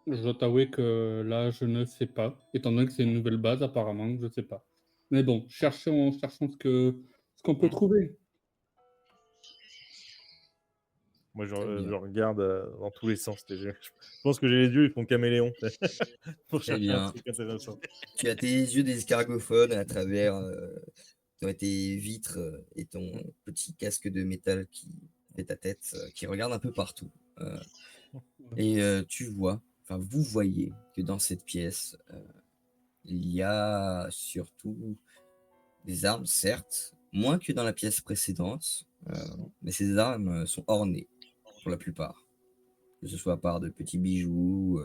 Je dois t'avouer que là, je ne sais pas. Étant donné que c'est une nouvelle base, apparemment, je ne sais pas. Mais bon, cherchons ce qu'on peut trouver. Moi, Très bien. je regarde dans tous les sens. Je pense que j'ai les yeux, ils font caméléon pour Très chercher un bien. truc intéressant. Tu as tes yeux des escargophones à travers tes vitres et ton petit casque de métal qui fait ta tête, qui regarde un peu partout. Et tu vois, enfin vous voyez que dans cette pièce, il y a surtout des armes, certes, moins que dans la pièce précédente, mais ces armes sont ornées pour la plupart. Que ce soit par de petits bijoux,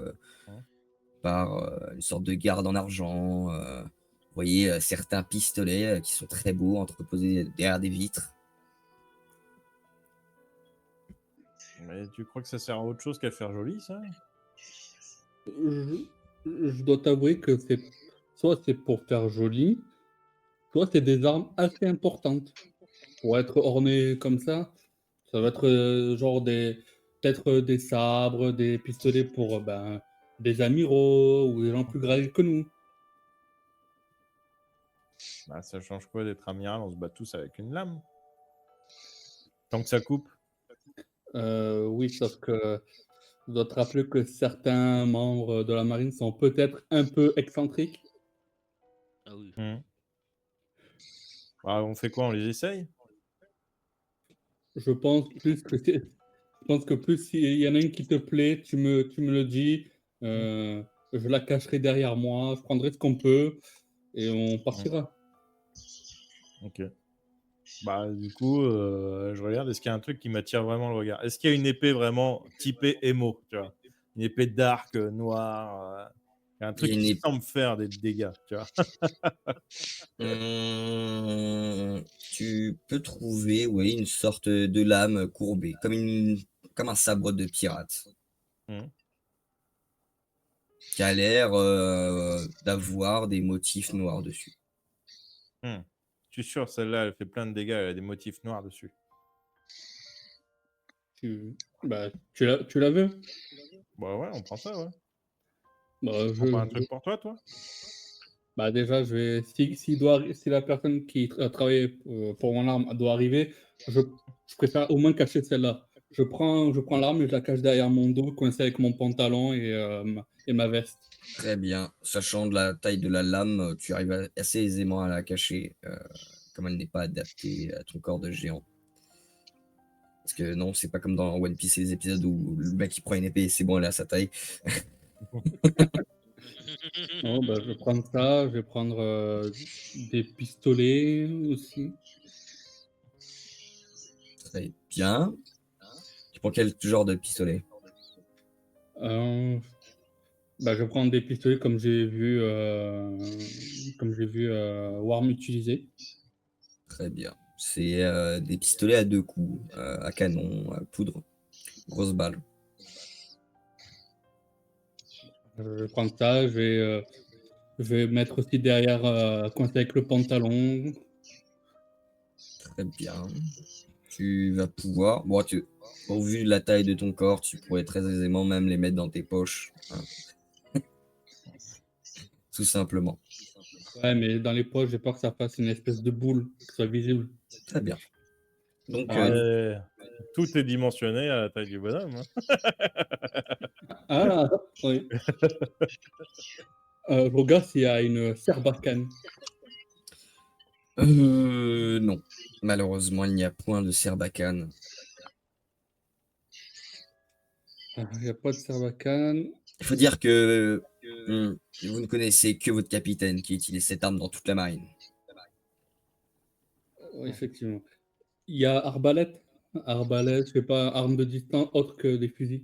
par une sorte de garde en argent. Vous voyez certains pistolets qui sont très beaux, entreposés derrière des vitres. Mais tu crois que ça sert à autre chose qu'à faire joli, ça? Je dois t'avouer que soit c'est pour faire joli, soit c'est des armes assez importantes. Pour être orné comme ça va être genre peut-être des sabres, des pistolets pour des amiraux ou des gens plus gradés que nous. Bah, ça change quoi d'être amiral? On se bat tous avec une lame. Tant que ça coupe. Oui, sauf que je dois te rappeler que certains membres de la marine sont peut-être un peu excentriques. Ah oui. Bah, on fait quoi? On les essaye? Je pense que plus s'il y en a une qui te plaît, tu me le dis. Je la cacherai derrière moi, je prendrai ce qu'on peut et on partira. Ok. Bah, du coup, je regarde, est-ce qu'il y a un truc qui m'attire vraiment le regard? Est-ce qu'il y a une épée vraiment typée émo, tu vois? Une épée dark, noire, un truc Il y a qui une semble faire des dégâts, tu vois? Tu peux trouver, oui, une sorte de lame courbée, comme un sabre de pirate, Mmh. qui a l'air d'avoir des motifs noirs dessus. Je suis sûr, celle-là, elle fait plein de dégâts, elle a des motifs noirs dessus. Tu la veux? Bah ouais, on prend ça, ouais. Bah, On prend un truc pour toi, toi? bah déjà, si la personne qui a travaillé pour mon arme doit arriver, je préfère au moins cacher celle-là. Je prends l'arme et je la cache derrière mon dos, coincée avec mon pantalon et ma veste. Très bien. Sachant de la taille de la lame, tu arrives assez aisément à la cacher, comme elle n'est pas adaptée à ton corps de géant. Parce que non, c'est pas comme dans One Piece, les épisodes où le mec il prend une épée et c'est bon, elle est à sa taille. Non, bah, je vais prendre ça, je vais prendre des pistolets aussi. Très bien. Tu prends quel genre de pistolet? Euh, Bah, je vais prendre des pistolets comme j'ai vu Warm utiliser. Très bien. C'est des pistolets à 2 coups, à canon, à poudre, grosse balle. Je vais prendre ça, je vais mettre aussi derrière, coincé avec le pantalon. Très bien. Tu vas pouvoir. Bon, au vu de la taille de ton corps, tu pourrais très aisément même les mettre dans tes poches, hein, tout simplement. Ouais, mais dans les poches, j'ai peur que ça fasse une espèce de boule, que ce soit visible. Très bien. Donc, Ouais, tout est dimensionné à la taille du bonhomme. Hein. Ah, oui. Je regarde s'il y a une serbacane. non. Malheureusement, il n'y a point de serbacane. Il n'y a pas de serbacane. Il faut dire que vous ne connaissez que votre capitaine qui utilise cette arme dans toute la marine. Effectivement. Il y a arbalète. Arbalète, je sais pas, arme de distance autre que des fusils.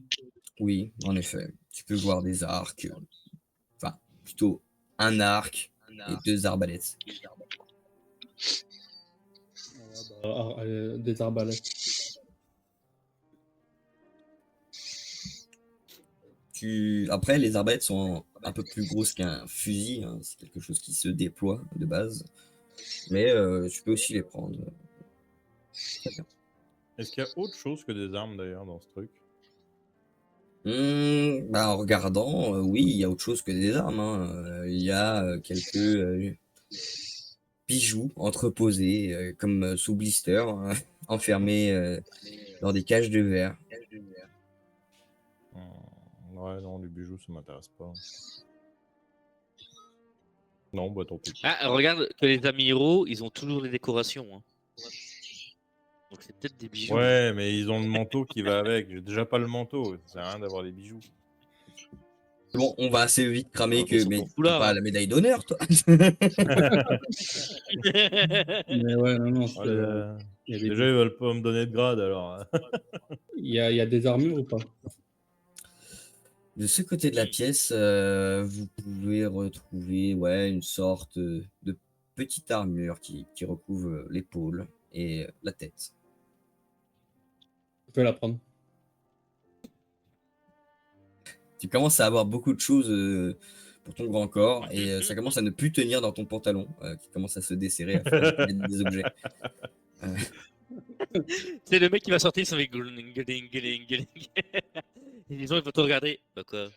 Oui, en effet. Tu peux voir des arcs. Enfin, plutôt un arc et 2 arbalètes. Des arbalètes. Après, les arbalètes sont un peu plus grosses qu'un fusil, hein. C'est quelque chose qui se déploie de base. Mais tu peux aussi les prendre. Très bien. Est-ce qu'il y a autre chose que des armes d'ailleurs dans ce truc? Bah, en regardant, oui, il y a autre chose que des armes, hein. Il y a quelques bijoux entreposés, comme sous blister, hein, enfermés dans des cages de verre. Ouais, non, les bijoux, ça m'intéresse pas. Non, bah tant pis. Ah, regarde que les amiraux, ils ont toujours des décorations. Hein. Donc c'est peut-être des bijoux. Ouais, mais ils ont le manteau qui va avec. J'ai déjà pas le manteau. Ça sert à rien d'avoir des bijoux. Bon, on va assez vite cramer Ah, bah, ils que. sont Mais ton t'as foulard, pas hein. la médaille d'honneur, toi. Mais ouais, non, Oh, il y a des déjà, ils veulent pas me donner de grade alors. il y a des armures ou pas? De ce côté de la pièce, vous pouvez retrouver une sorte de petite armure qui recouvre l'épaule et la tête. Je vais la prendre. Tu commences à avoir beaucoup de choses pour ton grand corps et ça commence à ne plus tenir dans ton pantalon, qui commence à se desserrer à force de mettre des objets. C'est le mec qui va sortir, il s'en fait gling, gling, gling, gling. Et les gens, ils vont te regarder. Bah quoi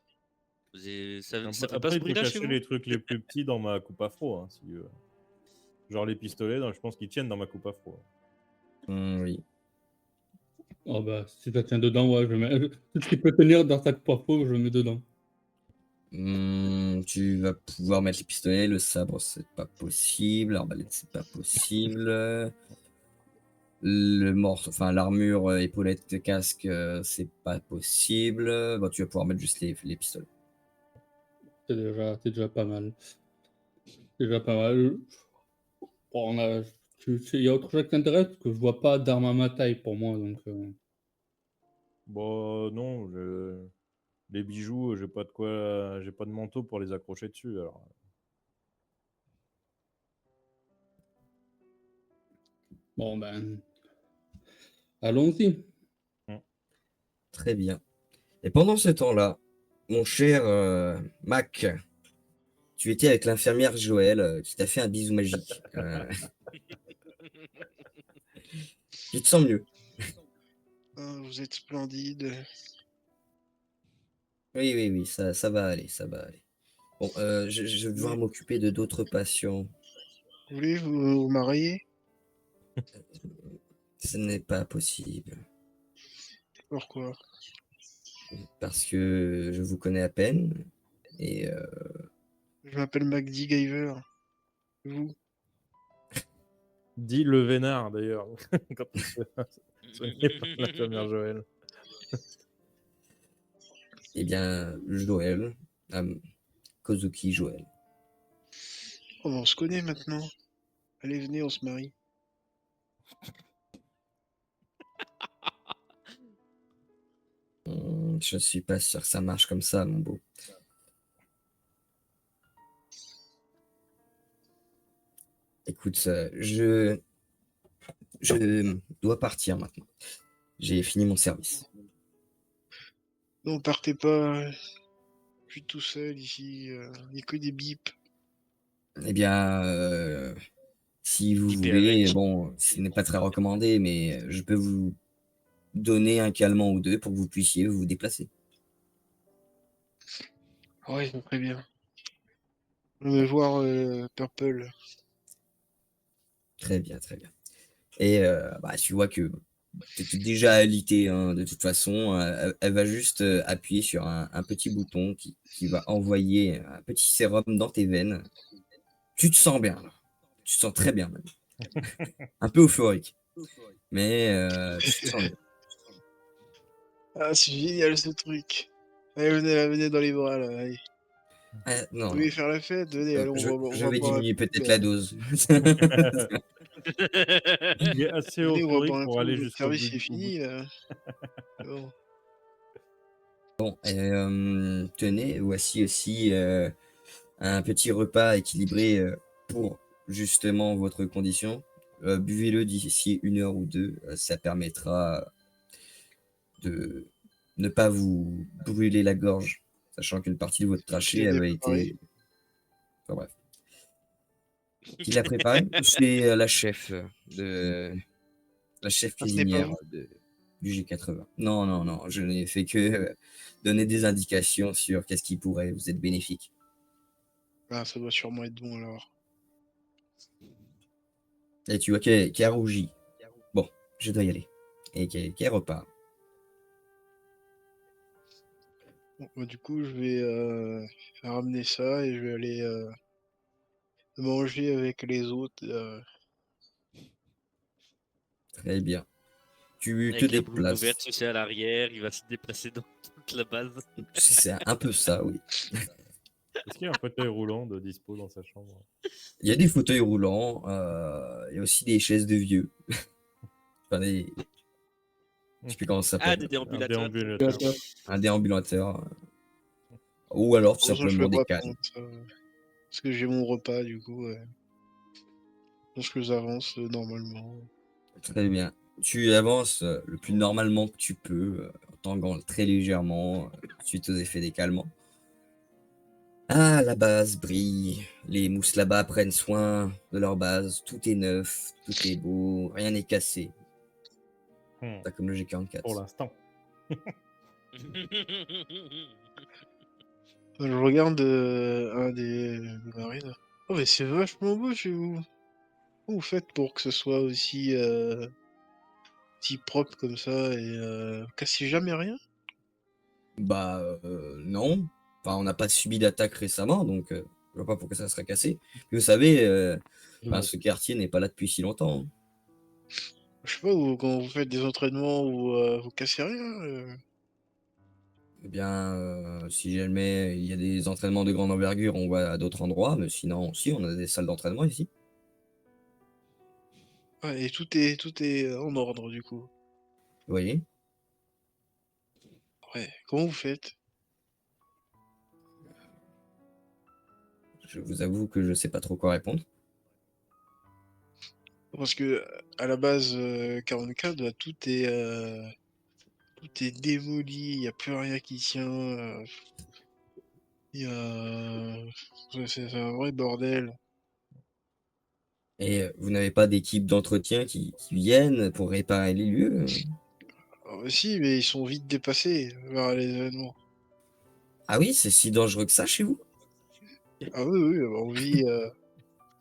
ça fait pas Après, ce il faut bruit-là chez cacher vous? les trucs les plus petits dans ma coupe afro. Hein, si, genre les pistolets, je pense qu'ils tiennent dans ma coupe afro. Oui. Oh bah, si ça tient dedans, ouais, je mets. Tout ce qui peut tenir dans ta coupe à feu, je le mets dedans. Tu vas pouvoir mettre les pistolets, le sabre, c'est pas possible, l'arbalète, c'est pas possible. L'armure, épaulette, casque, c'est pas possible. Bon, tu vas pouvoir mettre juste les pistolets. C'est déjà pas mal. C'est déjà pas mal. Bon, il y a autre chose qui t'intéresse parce que je vois pas d'arme à ma taille pour moi, donc. Bon, non, les bijoux, j'ai pas de manteau pour les accrocher dessus. Alors. Bon ben, allons-y. Très bien. Et pendant ce temps-là, mon cher Mac, tu étais avec l'infirmière Joël qui t'a fait un bisou magique. Tu te sens mieux. Ah, vous êtes splendide. Oui, ça va aller, ça va aller. Bon, je vais devoir m'occuper de d'autres patients. Vous voulez vous marier? Ce n'est pas possible. Pourquoi? Parce que je vous connais à peine. Et Je m'appelle MacD Giver. Vous? Dis le vénard d'ailleurs, quand il se fait soigner par l'infirmière eh bien, Joël, Kozuki Joël. Oh, on se connaît maintenant. Allez, venez, on se marie. Je suis pas sûr que ça marche comme ça, mon beau. Écoute, je dois partir maintenant. J'ai fini mon service. Non, partez pas. Je suis tout seul ici. Il n'y a que des bips. Eh bien, si vous Bipé voulez, avec. bon, ce n'est pas très recommandé, mais je peux vous donner un calmant ou deux pour que vous puissiez vous déplacer. Ouais, très bien. On va voir Purple. Très bien, très bien. Et bah, tu vois que tu es déjà alité, hein, de toute façon. Elle va juste appuyer sur un petit bouton qui va envoyer un petit sérum dans tes veines. Tu te sens bien, là. Tu te sens très bien, même. Un peu euphorique. Mais tu te sens bien. Ah, c'est génial ce truc. Allez, venez dans les bras là. Allez. Non, Vous non. voulez faire la fête? Venez, allez, on Je va vais boire un diminuer coup. peut-être Là. la dose. Il est assez Venez, on va euphorique boire un pour coup. aller Votre jusqu'au bout. service est fini là. Bon. Bon, tenez, voici aussi un petit repas équilibré pour justement votre condition. Buvez-le d'ici 1 heure ou 2. Ça permettra de ne pas vous brûler la gorge, sachant qu'une partie de votre C'est qui trachée l'a avait préparé? été. Enfin bref. Qui l'a préparé? C'est la chef Ah, ce n'est pas cuisinière vous? du G80. Non, non, non, je n'ai fait que donner des indications sur qu'est-ce qui pourrait vous être bénéfique. Ah, ça doit sûrement être bon alors. Et tu vois qu'elle a rougi. Bon, je dois y aller. Et qu'elle repart. Bon, bah, du coup, je vais ramener ça et je vais aller manger avec les autres. Très bien. Tu te Avec la blouse ouverte, déplaces. tu sais, à l'arrière, il va se déplacer dans toute la base. C'est un peu ça, oui. Est-ce qu'il y a un fauteuil roulant de dispo dans sa chambre? Il y a des fauteuils roulants. Il y a aussi des chaises de vieux. Enfin, je sais plus comment ça Ah, s'appelle. des Un déambulateurs. déambulateur. Un déambulateur. Ou alors tout Bon, ça, je simplement vais des pas cannes. prendre ça. Parce que j'ai mon repas, du coup. Je pense que j'avance normalement. Très bien. Tu avances le plus normalement que tu peux, en tanguant très légèrement, suite aux effets des calmants. Ah, la base brille. Les mousses là-bas prennent soin de leur base. Tout est neuf, tout est beau, rien n'est cassé. Pas comme le Pour G44. l'instant. Je regarde un des marines. Oh, mais c'est vachement beau chez vous. Comment vous faites pour que ce soit aussi si propre comme ça et vous cassez jamais rien? Bah, non. Enfin, on n'a pas subi d'attaque récemment, donc je vois pas pourquoi ça serait cassé. Puis vous savez, enfin, ce quartier n'est pas là depuis si longtemps, hein. Je sais pas, quand vous faites des entraînements où vous cassez rien. Eh bien, si jamais il y a des entraînements de grande envergure, on va à d'autres endroits, mais sinon, aussi, on a des salles d'entraînement ici. Ouais, et tout est en ordre du coup. Vous voyez? Ouais, comment vous faites? Je vous avoue que je sais pas trop quoi répondre. Parce que à la base 44, bah, tout est démoli, il n'y a plus rien qui tient. Il y a... C'est un vrai bordel. Et vous n'avez pas d'équipe d'entretien qui viennent pour réparer les lieux? Ah, si, mais ils sont vite dépassés vers les événements. Ah oui, c'est si dangereux que ça chez vous? Ah oui, oui,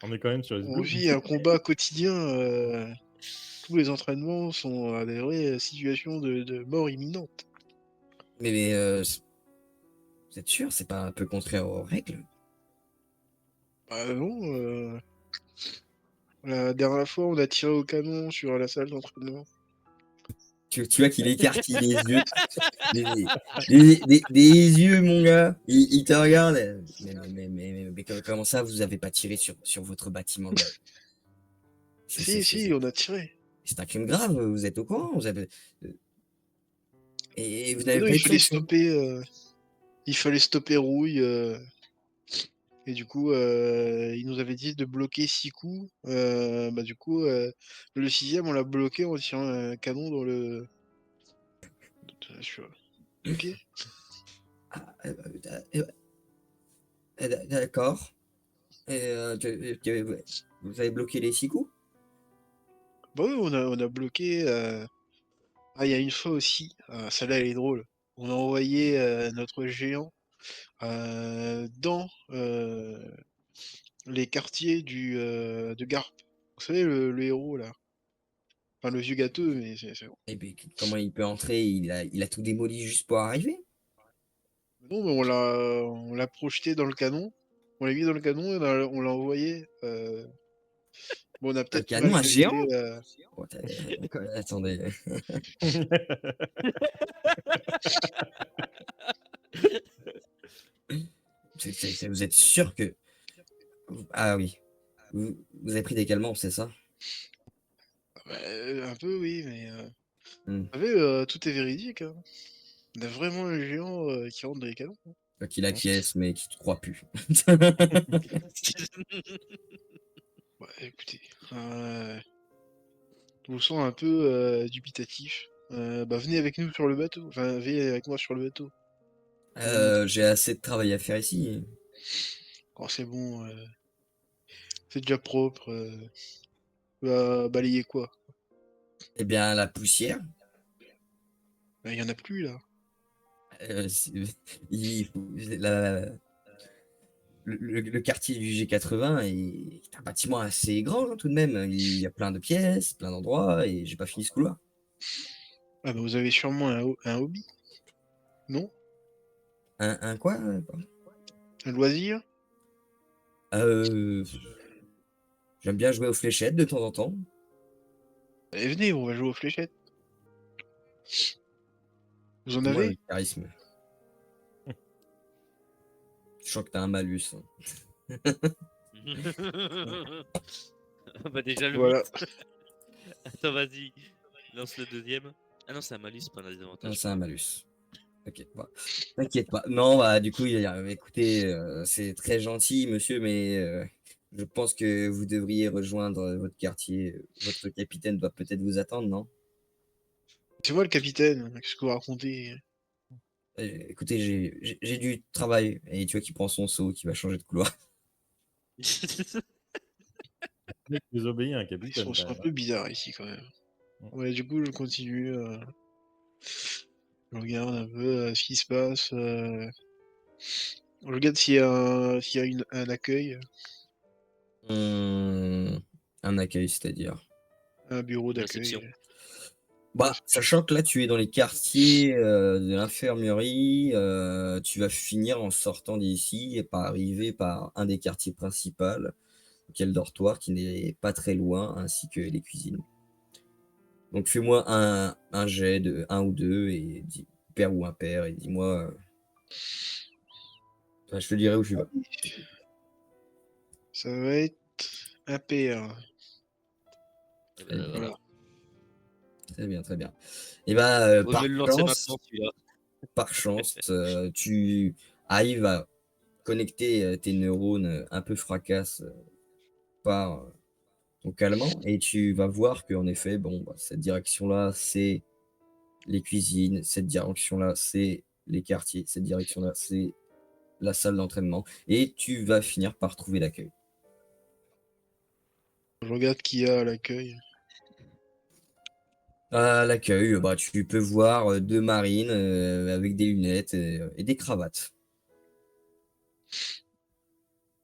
On est quand même sur on S-Blue. vit un combat quotidien. Tous les entraînements sont à des vraies situations de mort imminente. Mais vous êtes sûr, c'est pas un peu contraire aux règles? Ah non, la dernière fois, on a tiré au canon sur la salle d'entraînement. tu vois qu'il écarquille les yeux. Des yeux, mon gars. Il te regarde. Mais comment ça, vous avez pas tiré sur votre bâtiment de... Si, on a tiré. C'est un crime grave, vous êtes au courant. Vous avez... Et vous Mais n'avez non, pas eu de sanction. il fallait stopper Rouille. Et du coup, il nous avait dit de bloquer 6 coups. Bah, du coup, le 6e, on l'a bloqué en tirant un canon dans le. Ok. Ah, d'accord. Vous avez bloqué les 6 coups? Bah oui, on a bloqué. Ah, il y a une fois aussi. Celle-là, elle est drôle. On a envoyé notre géant dans les quartiers de Garp. Vous savez, le héros, là. Enfin, le vieux gâteux, mais c'est bon. Et puis, comment il peut entrer? Il a tout démoli juste pour arriver? Non, mais on l'a projeté dans le canon. On l'a mis dans le canon et on l'a envoyé. Bon, on a Un peut-être mal canon, un géant? calculé. Oh, attendez. Vous êtes sûr que... Ah oui. Vous avez pris des calmants, c'est ça? Bah, un peu, oui, mais. Hmm. Vous savez, tout est véridique. Hein. On a vraiment un géant qui rentre dans les canons. Hein. Toi qui l'acquiesce, mais qui te croit plus. Ouais, écoutez. Je vous sens un peu dubitatif. Bah, venez avec nous sur le bateau. Enfin, venez avec moi sur le bateau. J'ai assez de travail à faire ici. Quand c'est bon, c'est déjà propre. Bah, balayer quoi? Eh bien, la poussière, Bah, il y en a plus là. c'est- il faut- le quartier du G80 est un bâtiment assez grand hein, tout de même. Il y a plein de pièces, plein d'endroits, et j'ai pas fini ce couloir. Ah, bah, vous avez sûrement un hobby, non? Un quoi? Pardon. Un loisir? Euh, J'aime bien jouer aux fléchettes de temps en temps. Allez, venez, on va jouer aux fléchettes. Vous en Moi, le avez? charisme. Je sens que t'as un malus. Hein. Bah déjà le Voilà. 8. Attends, vas-y. Lance le deuxième. Ah non, c'est un malus, pas un Non, désavantage. c'est un malus. Ok, bah, t'inquiète pas. Non, bah, du coup, écoutez, c'est très gentil, monsieur, mais je pense que vous devriez rejoindre votre quartier. Votre capitaine doit peut-être vous attendre, non? C'est moi le capitaine. Qu'est-ce que vous racontez? Écoutez, j'ai du travail. Et tu vois qu'il prend son seau, qui va changer de couloir. Mec, désobéit à un Ils capitaine. sont un peu bizarres ici quand même. Ouais, du coup, je continue. Je regarde un peu ce qui se passe. Je regarde s'il y a un accueil, Un accueil, c'est-à-dire. un bureau Une réception. d'accueil. Bah, sachant que là, tu es dans les quartiers de l'infirmerie, tu vas finir en sortant d'ici et par arriver par un des quartiers principaux, qui est le dortoir, qui n'est pas très loin, ainsi que les cuisines. Donc, fais-moi un jet de 1 ou 2, et dis pair ou impair, et dis-moi. Enfin, je te dirai où tu vas. Ça va être un PR. Eh ben, Très bien, voilà. très bien, très bien. Et bah, Vaut mieux le lancer maintenant, celui-là. par chance, tu arrives à connecter tes neurones un peu fracasses par ton calmant, et tu vas voir qu'en effet, bon, bah, cette direction-là, c'est les cuisines, cette direction-là, c'est les quartiers, cette direction-là, c'est la salle d'entraînement, et tu vas finir par trouver l'accueil. Je regarde qui y a à l'accueil. À l'accueil, bah, tu peux voir deux marines avec des lunettes et des cravates.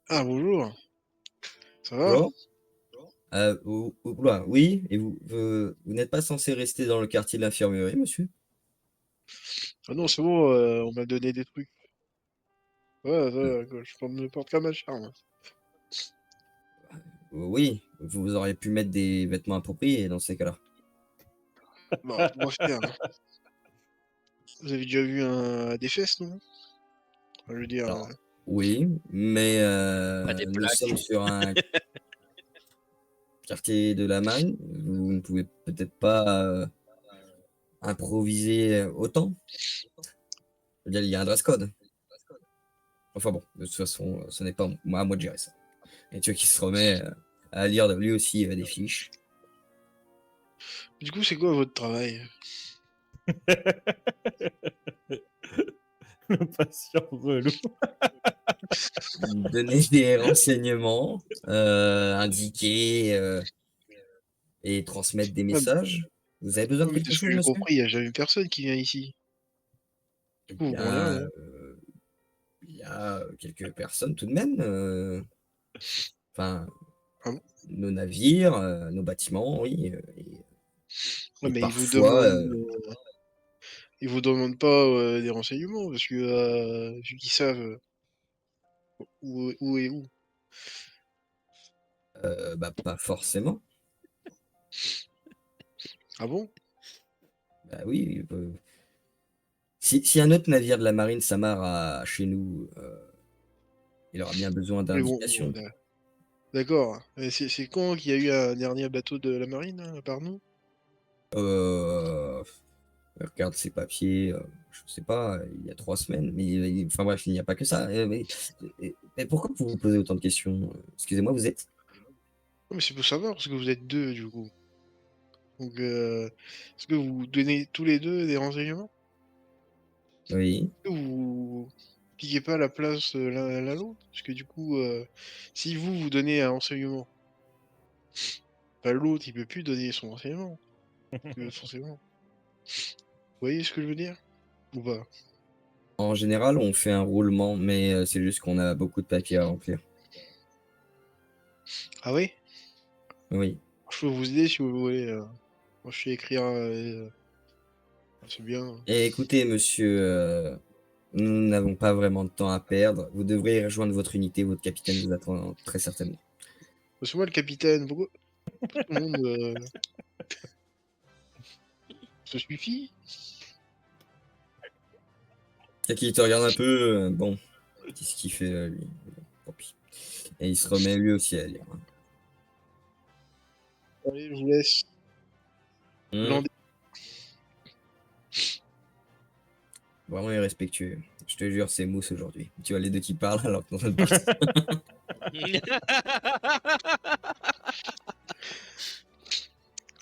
Ah, bonjour. Ça va? Bonjour. Oula, oui, et vous n'êtes pas censé rester dans le quartier de l'infirmerie, monsieur? Ah non, c'est bon, on m'a donné des trucs. Ouais, je ne porte qu'à ma charme. Oui, vous auriez pu mettre des vêtements appropriés dans ces cas-là. Bah, pour faire, hein. Vous avez déjà vu des fesses, non? Enfin, je veux dire, Alors, oui, mais Pas des nous plaques. sommes sur un quartier de la marine. Vous ne pouvez peut-être pas improviser autant. Je veux dire, il y a un dress code. Enfin bon, de toute façon, ce n'est pas à moi de gérer ça. Et tu vois qu'il se remet à lire lui aussi des fiches. du coup, c'est quoi votre travail? Le patient relou. Donner des renseignements, indiquer et transmettre des Ouais, messages. Vous avez besoin de mais de quelque ce que chose, j'ai monsieur? compris, il n'y a jamais personne qui vient ici. Du coup, vous prenez Bien, rien. il y a quelques personnes tout de même. Enfin, Ah bon? nos navires, nos bâtiments, oui. Ouais, Et mais parfois, ils vous demandent pas des renseignements, parce que vu qu'ils savent où est où. bah, pas forcément. Ah bon? Bah oui. Si un autre navire de la marine s'amarre chez nous, il aura bien besoin Mais bon, d'indications. d'accord. Et c'est quand qu'il y a eu un dernier bateau de la marine, à part nous? Euh, regarde ses papiers, je sais pas, il y a 3 semaines. Mais enfin bref, il n'y a pas que ça. Mais pourquoi vous vous posez autant de questions? Excusez-moi, vous êtes? Non, mais c'est pour savoir, parce que vous êtes deux, du coup. Donc, est-ce que vous donnez tous les deux des renseignements? Oui. Est-ce que vous piquez pas la place l'un à l'autre? Parce que du coup, si vous donnez un renseignement, bah, l'autre, il peut plus donner son renseignement. Forcément. Vous voyez ce que je veux dire? Ou pas? En général, on fait un roulement, mais c'est juste qu'on a beaucoup de papiers à remplir. Ah oui? Oui. Je peux vous aider si vous voulez. Moi, je sais écrire. C'est bien. Et écoutez, monsieur, nous n'avons pas vraiment de temps à perdre. Vous devriez rejoindre votre unité. Votre capitaine vous attend très certainement. C'est moi le capitaine. Pourquoi tout le monde se suffit? Et qui te regarde un peu, bon, qu'est-ce qu'il fait lui? Bon, tant pis. Et il se remet lui aussi à lire. Allez, je vous laisse. Mmh. Landais. Vraiment irrespectueux. Je te jure, c'est mousse aujourd'hui. Tu vois les deux qui parlent alors que dans une partie.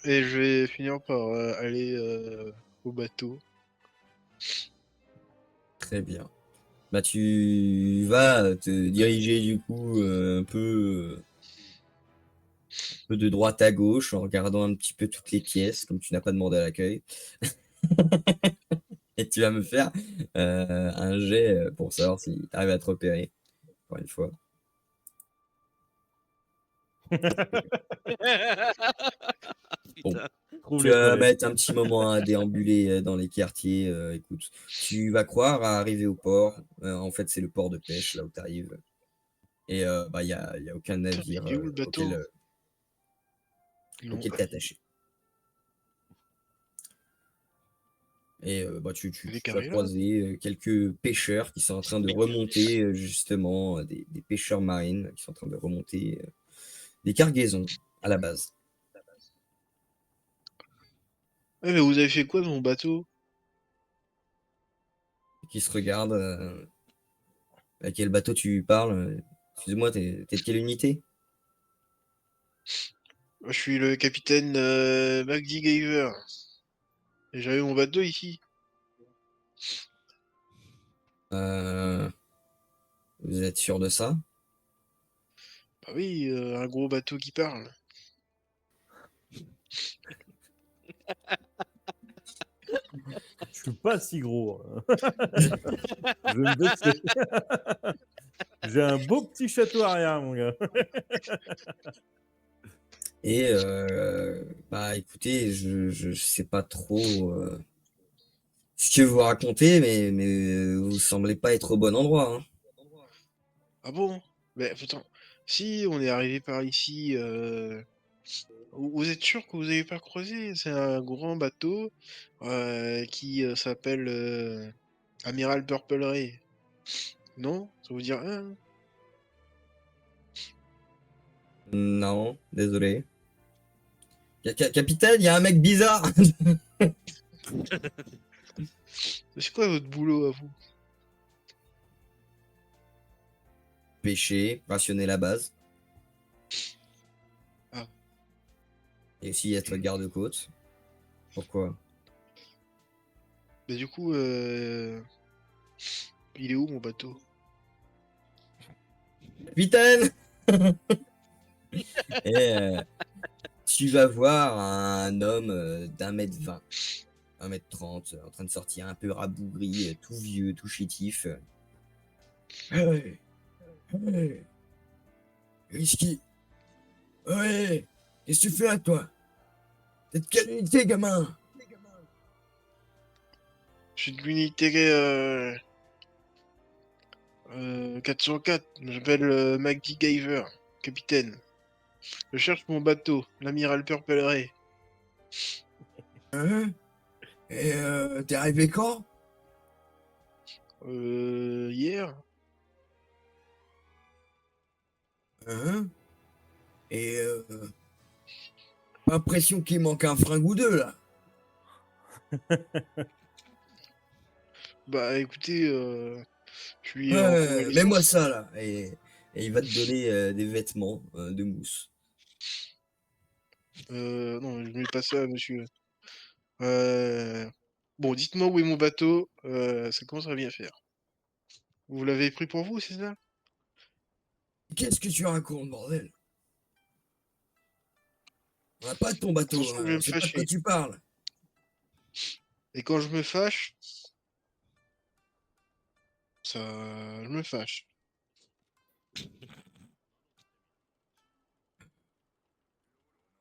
Et je vais finir par aller au bateau. Très bien. Bah tu vas te diriger du coup un peu de droite à gauche en regardant un petit peu toutes les pièces, comme tu n'as pas demandé à l'accueil. Et tu vas me faire un jet pour savoir si tu arrives à te repérer, encore une fois. Bon, Putain. Trouve tu les vas toilettes. mettre un petit moment à déambuler dans les quartiers. Écoute, tu vas croire à arriver au port. En fait, c'est le port de pêche, là où tu arrives. Et bah, y a aucun Putain, mais navire il est où le bateau? Non. auquel t'es attaché. Et bah, tu Il est vas carré là? croiser quelques pêcheurs qui sont en train de remonter, justement, des pêcheurs marines qui sont en train de remonter des cargaisons à la base. Ouais, mais vous avez fait quoi dans mon bateau? Qui se regardent. À quel bateau tu parles? Excuse-moi, t'es de quelle unité? Moi, je suis le capitaine McGyver. Et j'avais mon bateau ici. Euh, vous êtes sûr de ça? Bah oui, un gros bateau qui parle. Je suis pas si gros. Je vais me baisser. J'ai un beau petit château arrière, mon gars. Et bah écoutez, je sais pas trop ce que vous racontez, mais vous semblez pas être au bon endroit, hein. Ah bon? Mais putain, si on est arrivé par ici, Vous êtes sûr que vous avez pas croisé? C'est un grand bateau qui s'appelle Amiral Purple Ray. Non? Ça vous dit rien? Non, désolé. Capitaine, il y a un mec bizarre. C'est quoi votre boulot à vous? Pêcher, rationner la base. Ah. Et aussi être garde-côte. Pourquoi? Bah du coup, il est où mon bateau? Capitaine. Et tu vas voir un homme d'1m20, 1m30, en train de sortir un peu rabougri, tout vieux, tout chétif. Hey, hey, Whisky. Ouais, qu'est-ce que tu fais là, toi? T'es de quelle unité, gamin? Je suis de l'unité 404. Je m'appelle MacGyver, capitaine. Je cherche mon bateau, l'amiral Purple Ray. Hein? Et t'es arrivé quand? Hier? Hein? Et pas l'impression qu'il manque un fringue ou deux, là. Bah écoutez, je suis en Ouais, convalescence. mets-moi ça, là. Et il va te donner des vêtements de mousse. Non, je ne mets pas ça, monsieur. Bon, dites-moi où est mon bateau, ça commence à bien faire. Vous l'avez pris pour vous, c'est ça? Qu'est-ce que tu racontes, bordel? On n'a pas de ton bateau, Attention, je vais me on sait pas de quoi fâcher. tu parles. Et quand je me fâche, ça... je me fâche.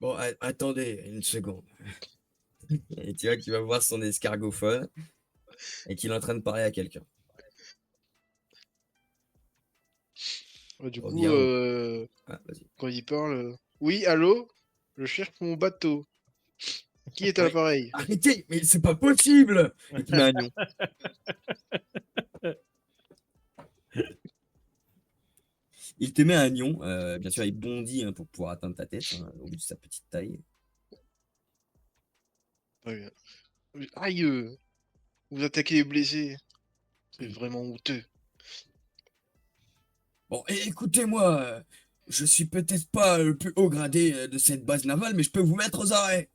Bon, attendez une seconde. Et tu vois qu'il va voir son escargophone et qu'il est en train de parler à quelqu'un. Du coup, Reviens. Ah, vas-y. quand il parle... Oui, allô? Je cherche mon bateau. Qui est à Ouais. l'appareil? Arrêtez, mais c'est pas possible! Et tu mets un lion. Il te met un lion, bien sûr, il bondit pour pouvoir atteindre ta tête, au vu de sa petite taille. Très bien. Aïe! Vous attaquez les blessés. C'est vraiment honteux. Bon, et écoutez-moi, je suis peut-être pas le plus haut gradé de cette base navale, mais je peux vous mettre aux arrêts.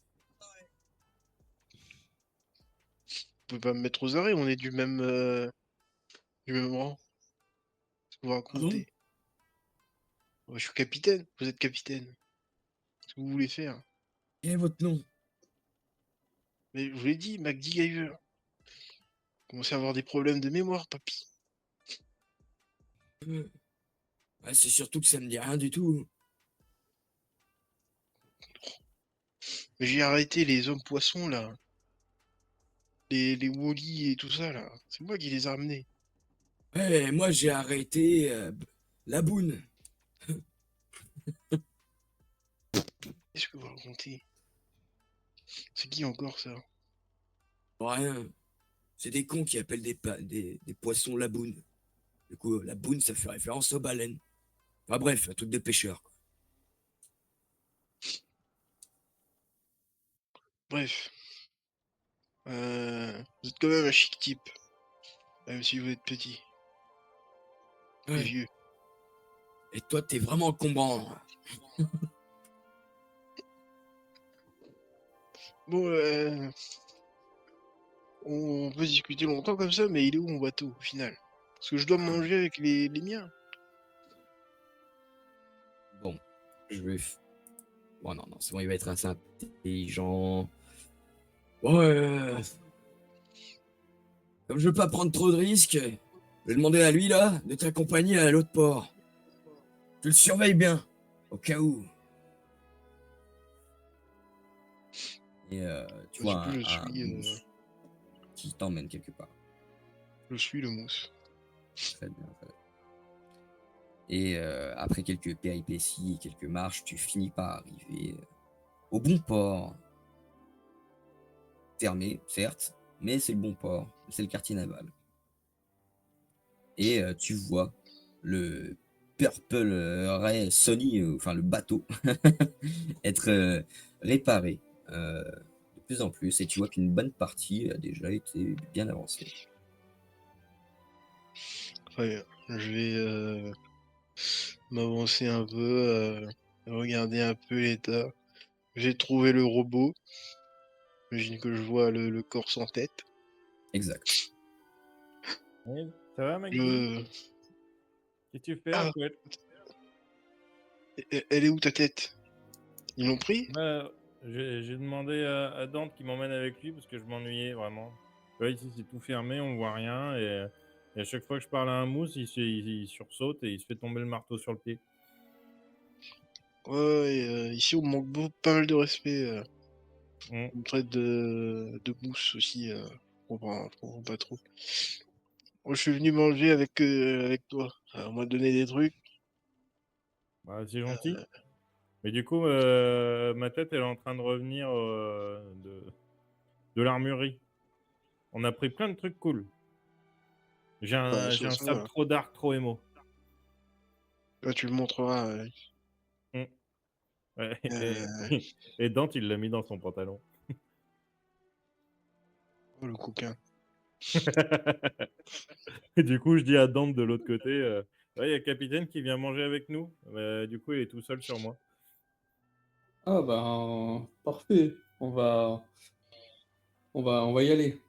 Vous pouvez pas me mettre aux arrêts, on est du même rang. Ce que vous Pardon? racontez. Ouais, je suis capitaine, vous êtes capitaine. Qu'est-ce que vous voulez faire? Quel est votre nom? Mais je vous l'ai dit, MacGyver. Commencez à avoir des problèmes de mémoire, papy. Ouais, c'est surtout que ça me dit rien du tout. Mais j'ai arrêté les hommes poissons, là. Les Wally et tout ça, là. C'est moi qui les ai ramenés. Ouais, moi j'ai arrêté la boune. Qu'est-ce que vous racontez? C'est qui encore, ça? Rien. C'est des cons qui appellent des poissons la boune. Du coup, la boune, ça fait référence aux baleines. Enfin bref, un truc de pêcheur, quoi. Bref. Vous êtes quand même un chic type. Même si vous êtes petit. Et Ouais. vieux. Et toi, t'es vraiment encombrant. Bon, on peut discuter longtemps comme ça, mais il est où mon bateau, au final? Parce que je dois manger avec les miens. Bon, je vais. Bon, non, c'est bon, il va être assez intelligent. Ouais. Comme je veux pas prendre trop de risques, je vais demander à lui, là, de t'accompagner à l'autre port. Tu le surveilles bien, au cas où. Et tu Du vois coup, un mousse qui t'emmène quelque part. je suis le mousse. Très bien, très bien. Et après quelques péripéties et quelques marches, tu finis par arriver au bon port. Fermé, certes, mais c'est le bon port. C'est le quartier naval. Et tu vois le Purple Ray Sony, enfin le bateau, être réparé de plus en plus. Et tu vois qu'une bonne partie a déjà été bien avancée. Très bien. Je vais m'avancer un peu, regarder un peu l'état. J'ai trouvé le robot. J'imagine que je vois le corps sans tête. Exact. Oui, ça va, Maggie? Je... Qu'est-ce que tu fais, Ah, chouette? elle est où ta tête? Ils l'ont pris? J'ai demandé à Dante qui m'emmène avec lui parce que je m'ennuyais vraiment. Ouais, ici, c'est tout fermé, on voit rien. Et à chaque fois que je parle à un mousse, il sursaute et il se fait tomber le marteau sur le pied. Ouais, ici on me manque pas mal de respect. Mm. On me traite de mousse aussi. Je comprends pas trop. Moi, je suis venu manger avec toi. On m'a donné des trucs. Bah, c'est gentil. Mais du coup, ma tête, elle est en train de revenir de l'armurerie. On a pris plein de trucs cool. J'ai Bah, de toute j'ai un façon, sabre trop dark, trop émo. là, tu le montreras. Mm. Ouais, Euh, et Dante, il l'a mis dans son pantalon. oh, le coquin. Et du coup, je dis à Dante de l'autre côté, ouais, il y a le capitaine qui vient manger avec nous. Du coup, il est tout seul sur moi. Ah ben, parfait. On va y aller.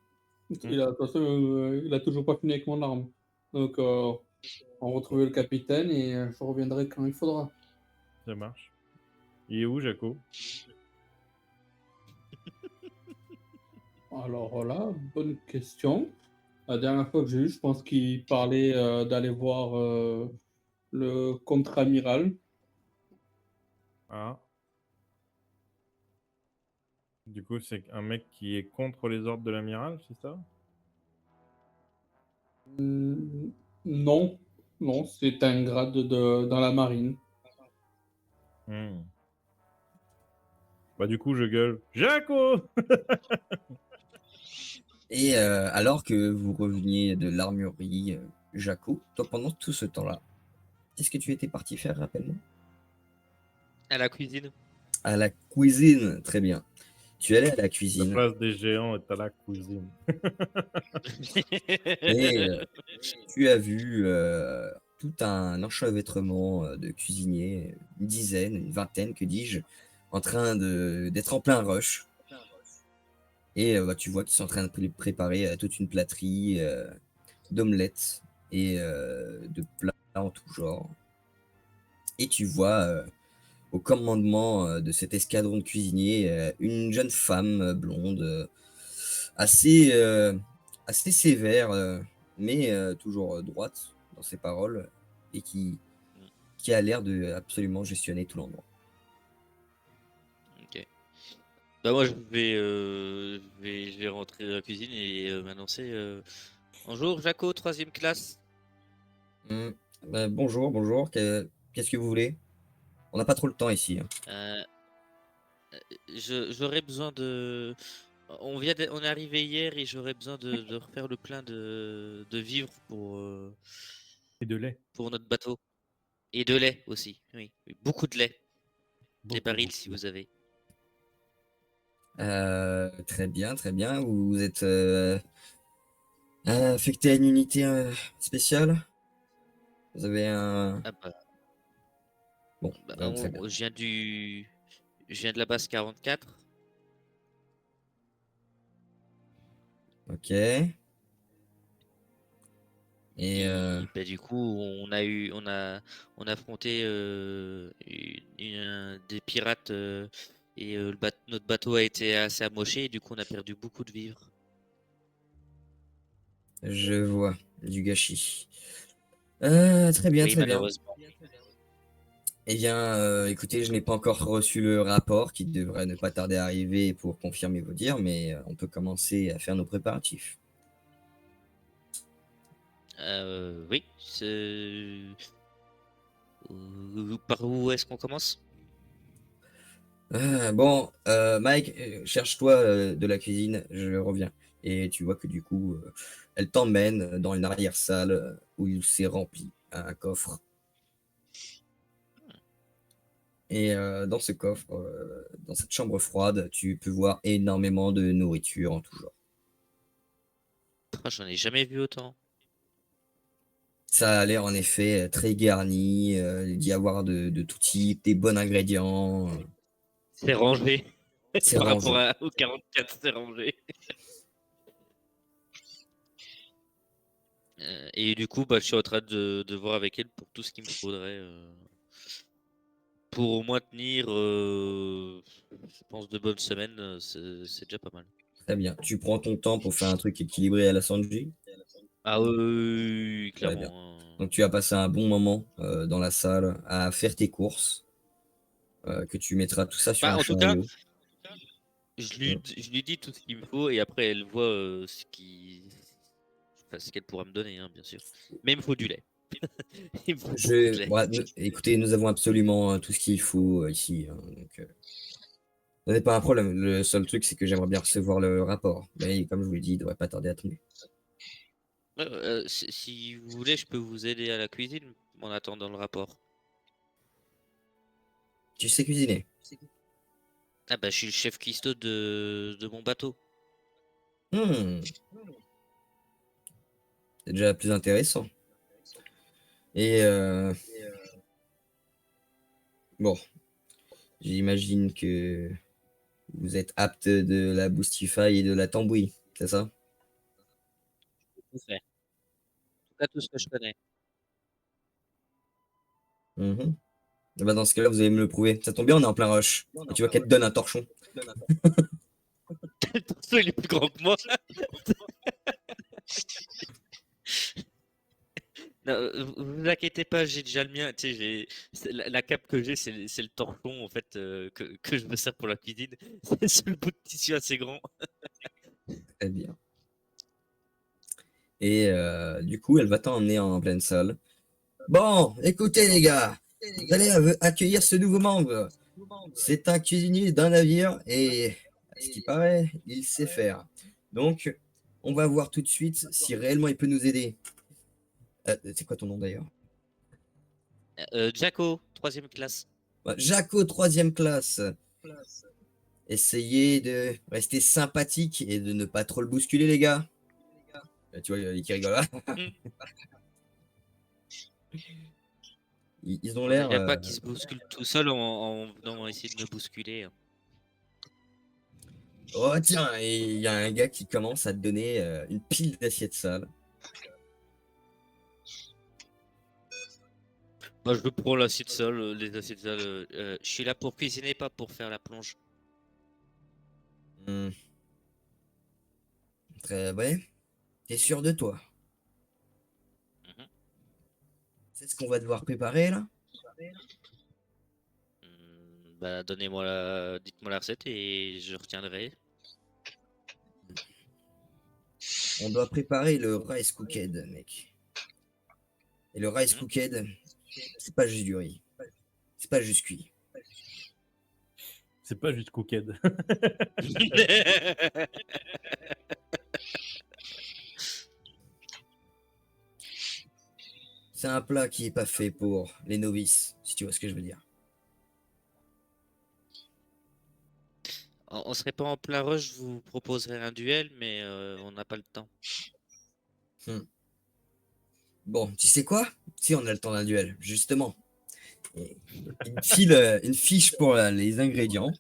Mm. De toute façon, il a toujours pas fini avec mon arme. Donc, on va retrouver le capitaine et je reviendrai quand il faudra. Ça marche. Il est où, Jaco? Alors là, bonne question. La dernière fois que j'ai eu, je pense qu'il parlait d'aller voir le contre-amiral. Ah. Du coup, c'est un mec qui est contre les ordres de l'amiral, c'est ça? Hmm, non, non, c'est un grade dans la marine. Hmm. Bah, du coup, je gueule. Jaco! Et alors que vous reveniez de l'armurerie, Jaco, toi, pendant tout ce temps-là, qu'est-ce que tu étais parti faire, rappelle-moi? À la cuisine. À la cuisine, très bien. Tu allais à la La cuisine place des géants est à la cuisine. et tu as vu tout un enchevêtrement de cuisiniers, une dizaine, une vingtaine, que dis-je, en train d'être en plein rush. Et bah, tu vois qu'ils sont en train de préparer toute une plâterie d'omelettes et de plats en tout genre. Et tu vois au commandement de cet escadron de cuisiniers une jeune femme blonde, assez, assez sévère, mais toujours droite dans ses paroles, et qui a l'air de absolument gestionner tout l'endroit. Ok. Bah moi je vais rentrer dans la cuisine et m'annoncer bonjour Jaco, troisième classe. Hmm. Bonjour, bonjour, qu'est-ce que vous voulez? On n'a pas trop le temps ici, hein. Euh, j'aurais besoin de on est arrivé hier et j'aurais besoin de refaire le plein de vivres Et de lait. pour notre bateau. Et de lait aussi, oui. Oui, beaucoup de lait. Des Beaucoup, barils beaucoup. si vous avez. Très bien, très bien. Vous êtes affecté à une unité spéciale? Vous avez un... Ah bah, Bon, bah, très bien. je viens de la base 44. Ok. Et Et bah, du coup, on a affronté des pirates et notre bateau a été assez amoché et du coup on a perdu beaucoup de vivres. je vois du gâchis. Très bien, Oui, très bien. malheureusement. Eh bien, écoutez, je n'ai pas encore reçu le rapport qui devrait ne pas tarder à arriver pour confirmer vos dires, mais on peut commencer à faire nos préparatifs. Oui. Par où est-ce qu'on commence? Bon, Mike, cherche-toi de la cuisine, je reviens. Et tu vois que du coup, elle t'emmène dans une arrière-salle où c'est rempli un coffre. Et dans ce coffre, dans cette chambre froide, tu peux voir énormément de nourriture en tout genre. Ah, j'en ai jamais vu autant. Ça a l'air en effet très garni, il y avoir de tout type, des bons ingrédients, C'est rangé. c'est Par rapport rangé. au 44, c'est rangé. Et du coup, bah, je suis en train de voir avec elle pour tout ce qu'il me faudrait. Pour au moins tenir, je pense, 2 bonnes semaines, c'est déjà pas mal. Très bien. Tu prends ton temps pour faire un truc équilibré à la Sanji? Ah oui, oui, oui, Très bien. clairement. Donc tu as passé un bon moment dans la salle à faire tes courses, que tu mettras tout ça sur Bah, un en tout cas, chariot. Mm. je lui dis tout ce qu'il me faut et après elle voit enfin, ce qu'elle pourra me donner, hein, bien sûr. Mais il me faut du lait. Il me faut beaucoup de lait. Écoutez, nous avons absolument tout ce qu'il faut ici, hein, donc ce n'est pas un problème. Le seul truc, c'est que j'aimerais bien recevoir le rapport. Mais comme je vous l'ai dit, il ne devrait pas tarder à tomber. Si vous voulez, je peux vous aider à la cuisine en attendant le rapport. Tu sais cuisiner? Ah bah je suis le chef cuistot de mon bateau. Hmm, c'est déjà plus intéressant. Et bon, j'imagine que vous êtes apte de la Boostify et de la Tambouille, c'est ça? Tout fait. En tout cas, tout ce que je connais. Mhm. Eh ben, dans ce cas-là, vous allez me le prouver. Ça tombe bien, on est en plein rush. Et tu vois qu'elle te donne un torchon. Le torchon, il est plus grand que moi. Non, vous inquiétez pas, j'ai déjà le mien. Tu sais, la cape que j'ai, c'est le torchon en fait que je me sers pour la cuisine. C'est sur le bout de tissu assez grand. Très bien. Et du coup, elle va t'emmener en pleine salle. Bon, écoutez les gars, vous allez accueillir ce nouveau membre. C'est un cuisinier d'un navire et, à ce qui paraît, il sait faire. Donc, on va voir tout de suite si réellement il peut nous aider. C'est quoi ton nom d'ailleurs? Jaco, 3e classe. Jaco, 3e classe. Essayez de rester sympathique et de ne pas trop le bousculer, les gars. Tu vois, qui rigole là. Hmm. Ils ont Il l'air. n'y a pas qui se bouscule tout seul en venant essayer de me bousculer, hein. Oh tiens, et il y a un gars qui commence à te donner une pile d'assiettes sales. Moi, je prends l'assiette sale, les assiettes sales. Je suis là pour cuisiner, pas pour faire la plonge. Hmm, très bien. T'es sûr de toi? Mhm. C'est ce qu'on va devoir préparer là? Bah, dites-moi la recette et je retiendrai. On doit préparer le rice cooked, mec. Et le rice Mhm. cooked, c'est pas juste du riz. C'est pas juste cuit. C'est pas juste cooked. C'est un plat qui est pas fait pour les novices, si tu vois ce que je veux dire. On serait pas en plein rush, je vous proposerais un duel, mais on n'a pas le temps. Hmm. Bon, tu sais quoi? Si on a le temps d'un duel, justement. Et il te file une fiche pour les ingrédients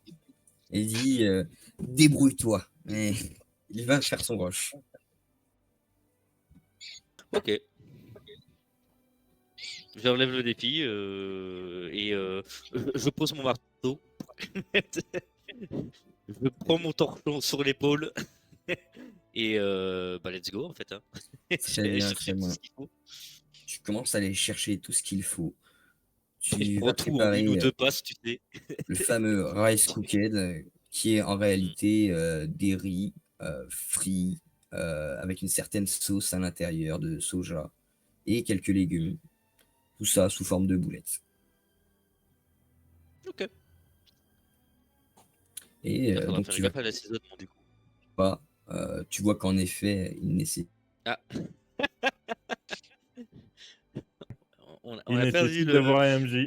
et il dit débrouille-toi. Et il va faire son rush. Ok. Je relève le défi et je pose mon marteau. Je prends mon torchon sur l'épaule et bah let's go en fait, hein. Je Très vais aller bien, chercher très tout bien. ce qu'il faut. Tu commences à aller chercher tout ce qu'il faut. Et je Tu prends vas tout en une ou préparer deux passes, tu sais. le fameux rice cooked, qui est en réalité des riz frits avec une certaine sauce à l'intérieur de soja et quelques légumes. Tout ça sous forme de boulettes. Ok. Et Il faudra donc faire tu vas gaffe à l'assaisonnement du coup. pas, tu vois qu'en effet, il nécessite. Ah, on Il a perdu nécessite le. d'avoir un MJ.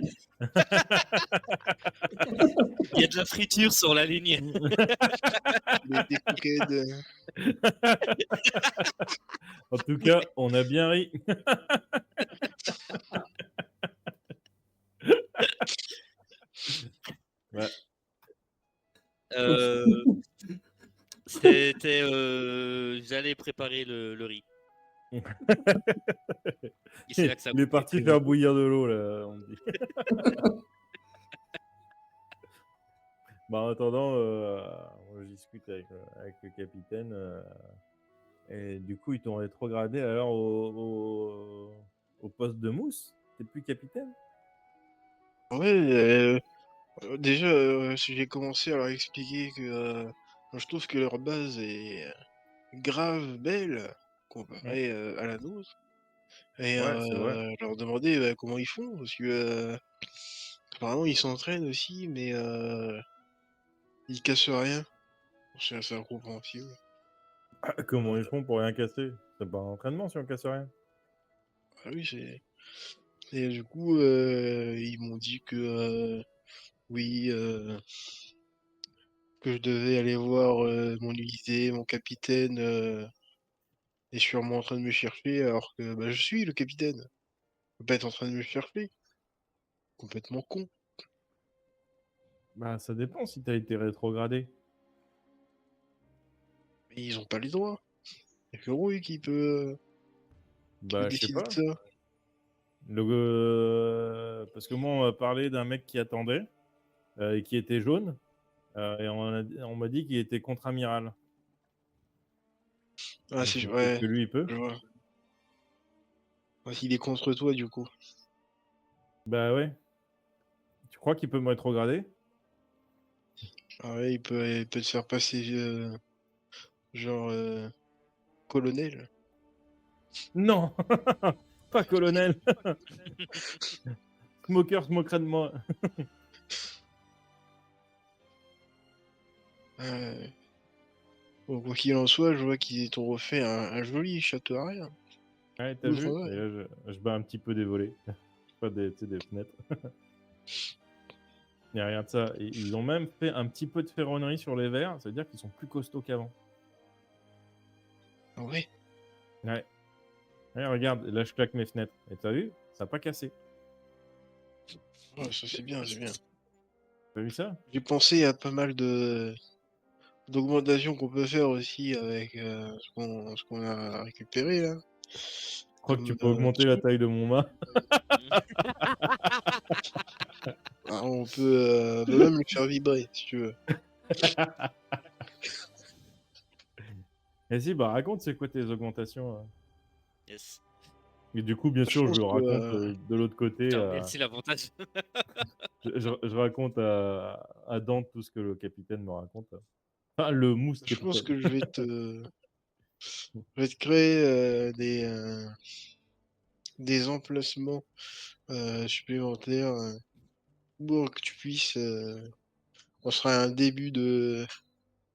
Il y a de la friture sur la ligne. Des cooked. En tout cas, on a bien ri. Ouais. C'était. J'allais préparer le riz. Et c'est là que ça a Il est coupé. parti faire bouillir de l'eau, là, on dit. Bah, en attendant, moi, je discute avec le capitaine. Et du coup, ils t'ont rétrogradé alors au poste de mousse. T'es plus capitaine? Ouais, déjà, j'ai commencé à leur expliquer que je trouve que leur base est grave belle comparée à la nôtre. Et Ouais, c'est vrai. je leur demandais comment ils font, parce que apparemment ils s'entraînent aussi, mais ils cassent rien. C'est incompréhensible. Comment ils font pour rien casser? C'est pas un entraînement si on casse rien. Ah oui, c'est. Et du coup, ils m'ont dit que oui, que je devais aller voir mon unité, mon capitaine est sûrement en train de me chercher, alors que bah, je suis le capitaine. Je peux pas être en train de me chercher. Complètement con. Bah, ça dépend si t'as été rétrogradé. Mais ils ont pas les droits. Il y a que Rouille qui peut Bah, je sais décider de pas. ça. Parce que moi, on m'a parlé d'un mec qui attendait et qui était jaune. Et on m'a dit qu'il était contre-amiral. Ah, Donc, c'est peut-être ouais, que lui, il peut. je vois. Ouais, il est contre toi, du coup. Bah ouais. Tu crois qu'il peut me rétrograder? Ah ouais, il peut te faire passer genre colonel. Non. Pas colonel. Smoker se moquerait de moi. Ouais. Bon, quoi qu'il en soit, je vois qu'ils t'ont refait un joli château arrière. Ouais, t'as Cool vu? Et travail. là, je bats un petit peu des volets. Pas des, tu sais, des fenêtres. Et regarde ça. Et ils ont même fait un petit peu de ferronnerie sur les verres. Ça veut dire qu'ils sont plus costauds qu'avant. Ah ouais. Ouais. Ouais, regarde, là, je claque mes fenêtres. Et t'as vu? Ça n'a pas cassé. Ouais, ça c'est bien, c'est bien. T'as vu ça? J'ai pensé à pas mal d'augmentations qu'on peut faire aussi avec ce qu'on a récupéré là. Je crois que tu Comme peux augmenter la taille de mon mât. on peut bah, même le faire vibrer si tu veux. Et si, bah raconte, c'est quoi tes augmentations? Yes. Et du coup, bien Je sûr, je pense le que raconte de l'autre côté. Putain, merci l'avantage. Je raconte à Dante tout ce que le capitaine me raconte. Enfin, le mousse je pense capitaine. que je vais te créer des emplacements supplémentaires pour que tu puisses. On sera un début de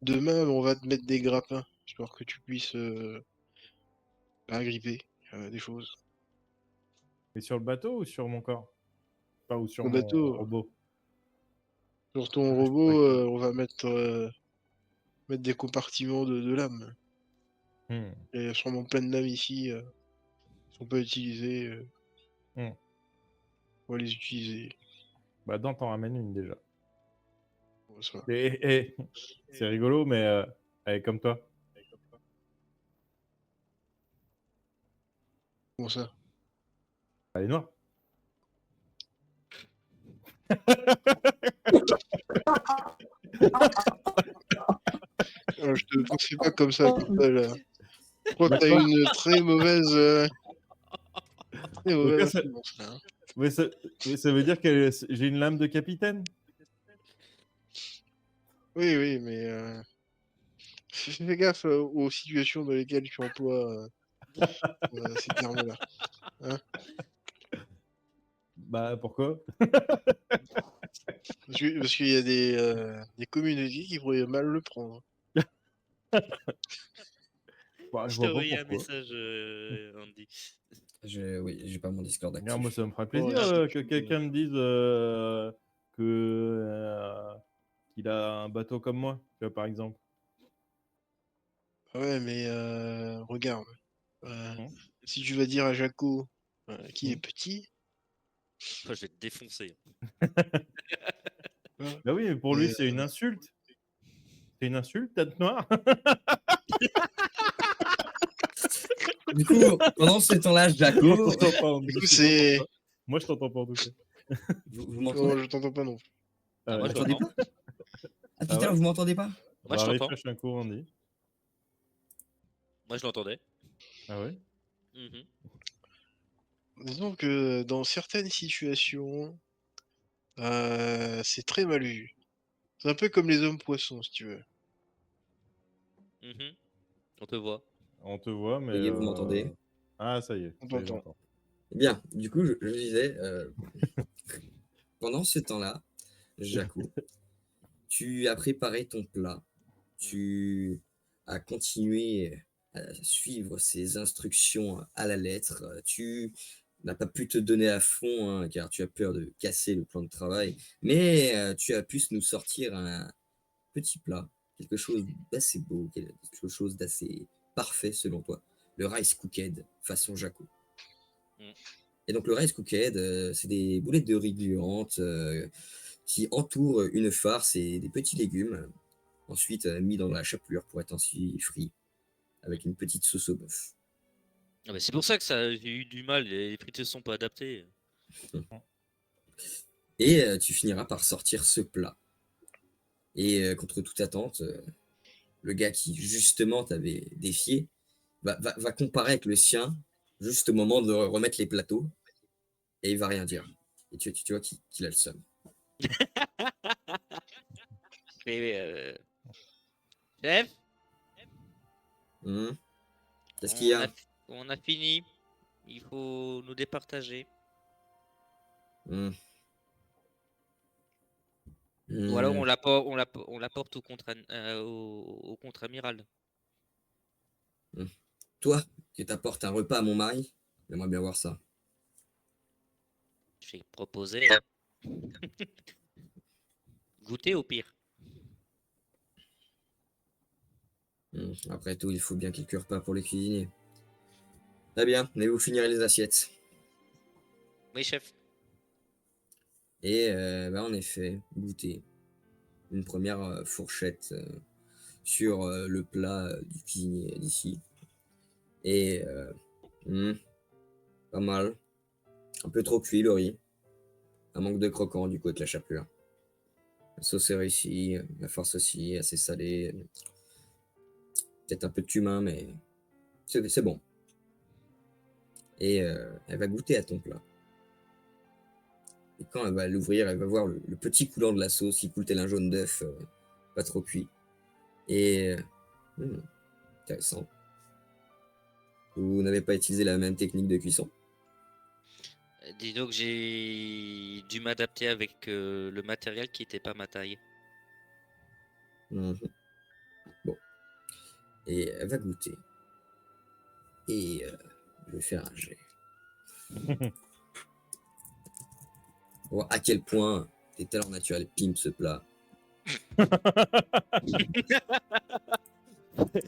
demain, mais on va te mettre des grappins, histoire que tu puisses agripper des choses. Et sur le bateau ou sur mon corps? Pas ou sur Au mon bateau, robot? sur ton Ah, je pourrais robot, que- on va mettre des compartiments de lames. Hmm, Il y a sûrement plein de lames ici qu'on peut utiliser. hmm. On va les utiliser. Bah, Dante en ramène une déjà. Bon, ça. Et c'est rigolo, mais elle est comme toi. Bon, ça. Elle est noire. Je te pensais pas comme ça, toi, là. Je crois que t'as D'accord. une très Donc mauvaise là, influence, là. Hein. mais ça veut dire que j'ai une lame de capitaine? Oui, oui, mais fais gaffe aux situations dans lesquelles tu emploies ces termes-là. Hein. Bah, pourquoi? Parce qu'il y a des communautés qui pourraient mal le prendre. Bah, je Je t'ai vois pas envoyé un pourquoi. message, Andy. Oui, j'ai pas mon Discord Regarde, moi, actif. ça me ferait Oh, plaisir si que tu quelqu'un me dise que qu'il a un bateau comme moi, tu vois, par exemple. Ouais, mais regarde. Hmm. Si tu vas dire à Jaco qu'il est Hmm. petit, Enfin, je vais te défoncer. hein, Bah oui, mais pour mais, lui, c'est une insulte. C'est une insulte, tête noire. Du coup, pendant ce temps-là, Je Jaco, t'entends pas, Andy, du coup, je t'entends c'est. pas. Moi, je t'entends pas en tout cas. vous Oh, m'entendez? je t'entends pas non plus. Ah, moi, Ouais. je Vous m'entendez t'entends. pas? Ah, tout Ah à l'heure, ouais? vous m'entendez pas? Moi, je Bah, t'entends. refresh un coup, Andy. Moi, je l'entendais. Ah ouais? Mhm. Disons que dans certaines situations, c'est très mal vu. C'est un peu comme les hommes poissons, si tu veux. Mhm. On te voit. On te voit, mais. Ça y est, vous m'entendez? Ah, ça y est, On ça y est, t'entend. j'entends. Bien, du coup, je disais, pendant ce temps-là, Jaco, tu as préparé ton plat, tu as continué à suivre ces instructions à la lettre, tu n'as pas pu te donner à fond, hein, car tu as peur de casser le plan de travail, mais tu as pu nous sortir un petit plat, quelque chose d'assez beau, quelque chose d'assez parfait selon toi, le rice cooked façon Jaco. Mm. Et donc le rice cooked, c'est des boulettes de riz gluantes qui entourent une farce et des petits légumes, ensuite mis dans la chapelure pour être ensuite frits avec une petite sauce au bœuf. Ah, bah, c'est pour ça que ça, j'ai eu du mal. Les frites ne sont pas adaptées. Et tu finiras par sortir ce plat. Et contre toute attente, le gars qui justement t'avait défié va comparer avec le sien juste au moment de remettre les plateaux et il va rien dire. Et tu vois qu'il a le seum. Mais, chef, Hum, Qu'est-ce qu'il y a? on a fini. Il faut nous départager. Hum, Ou alors hum. on l'apporte au contre-amiral. Toi, que t'apportes un repas à mon mari, j'aimerais bien voir ça. Je vais proposer goûter au pire. Après tout, il faut bien quelques repas pour les cuisiniers. Très bien, mais vous finirez les assiettes. Oui, chef. Et en effet, goûter une première fourchette sur le plat du cuisinier d'ici. Et pas mal. Un peu trop cuit le riz. Un manque de croquant du côté de la chapelure. La sauce est réussie, la farce aussi, assez salée. Peut-être un peu de cumin, mais c'est bon. Et elle va goûter à ton plat. Et quand elle va l'ouvrir, elle va voir le petit coulant de la sauce qui coule tel un jaune d'œuf, pas trop cuit. Et intéressant. Vous n'avez pas utilisé la même technique de cuisson? Dis donc, j'ai dû m'adapter avec le matériel qui n'était pas ma taille. Mhm. Bon. Et elle va goûter. Et je vais faire un jet. Pour voir à quel point tes talents naturels piment ce plat.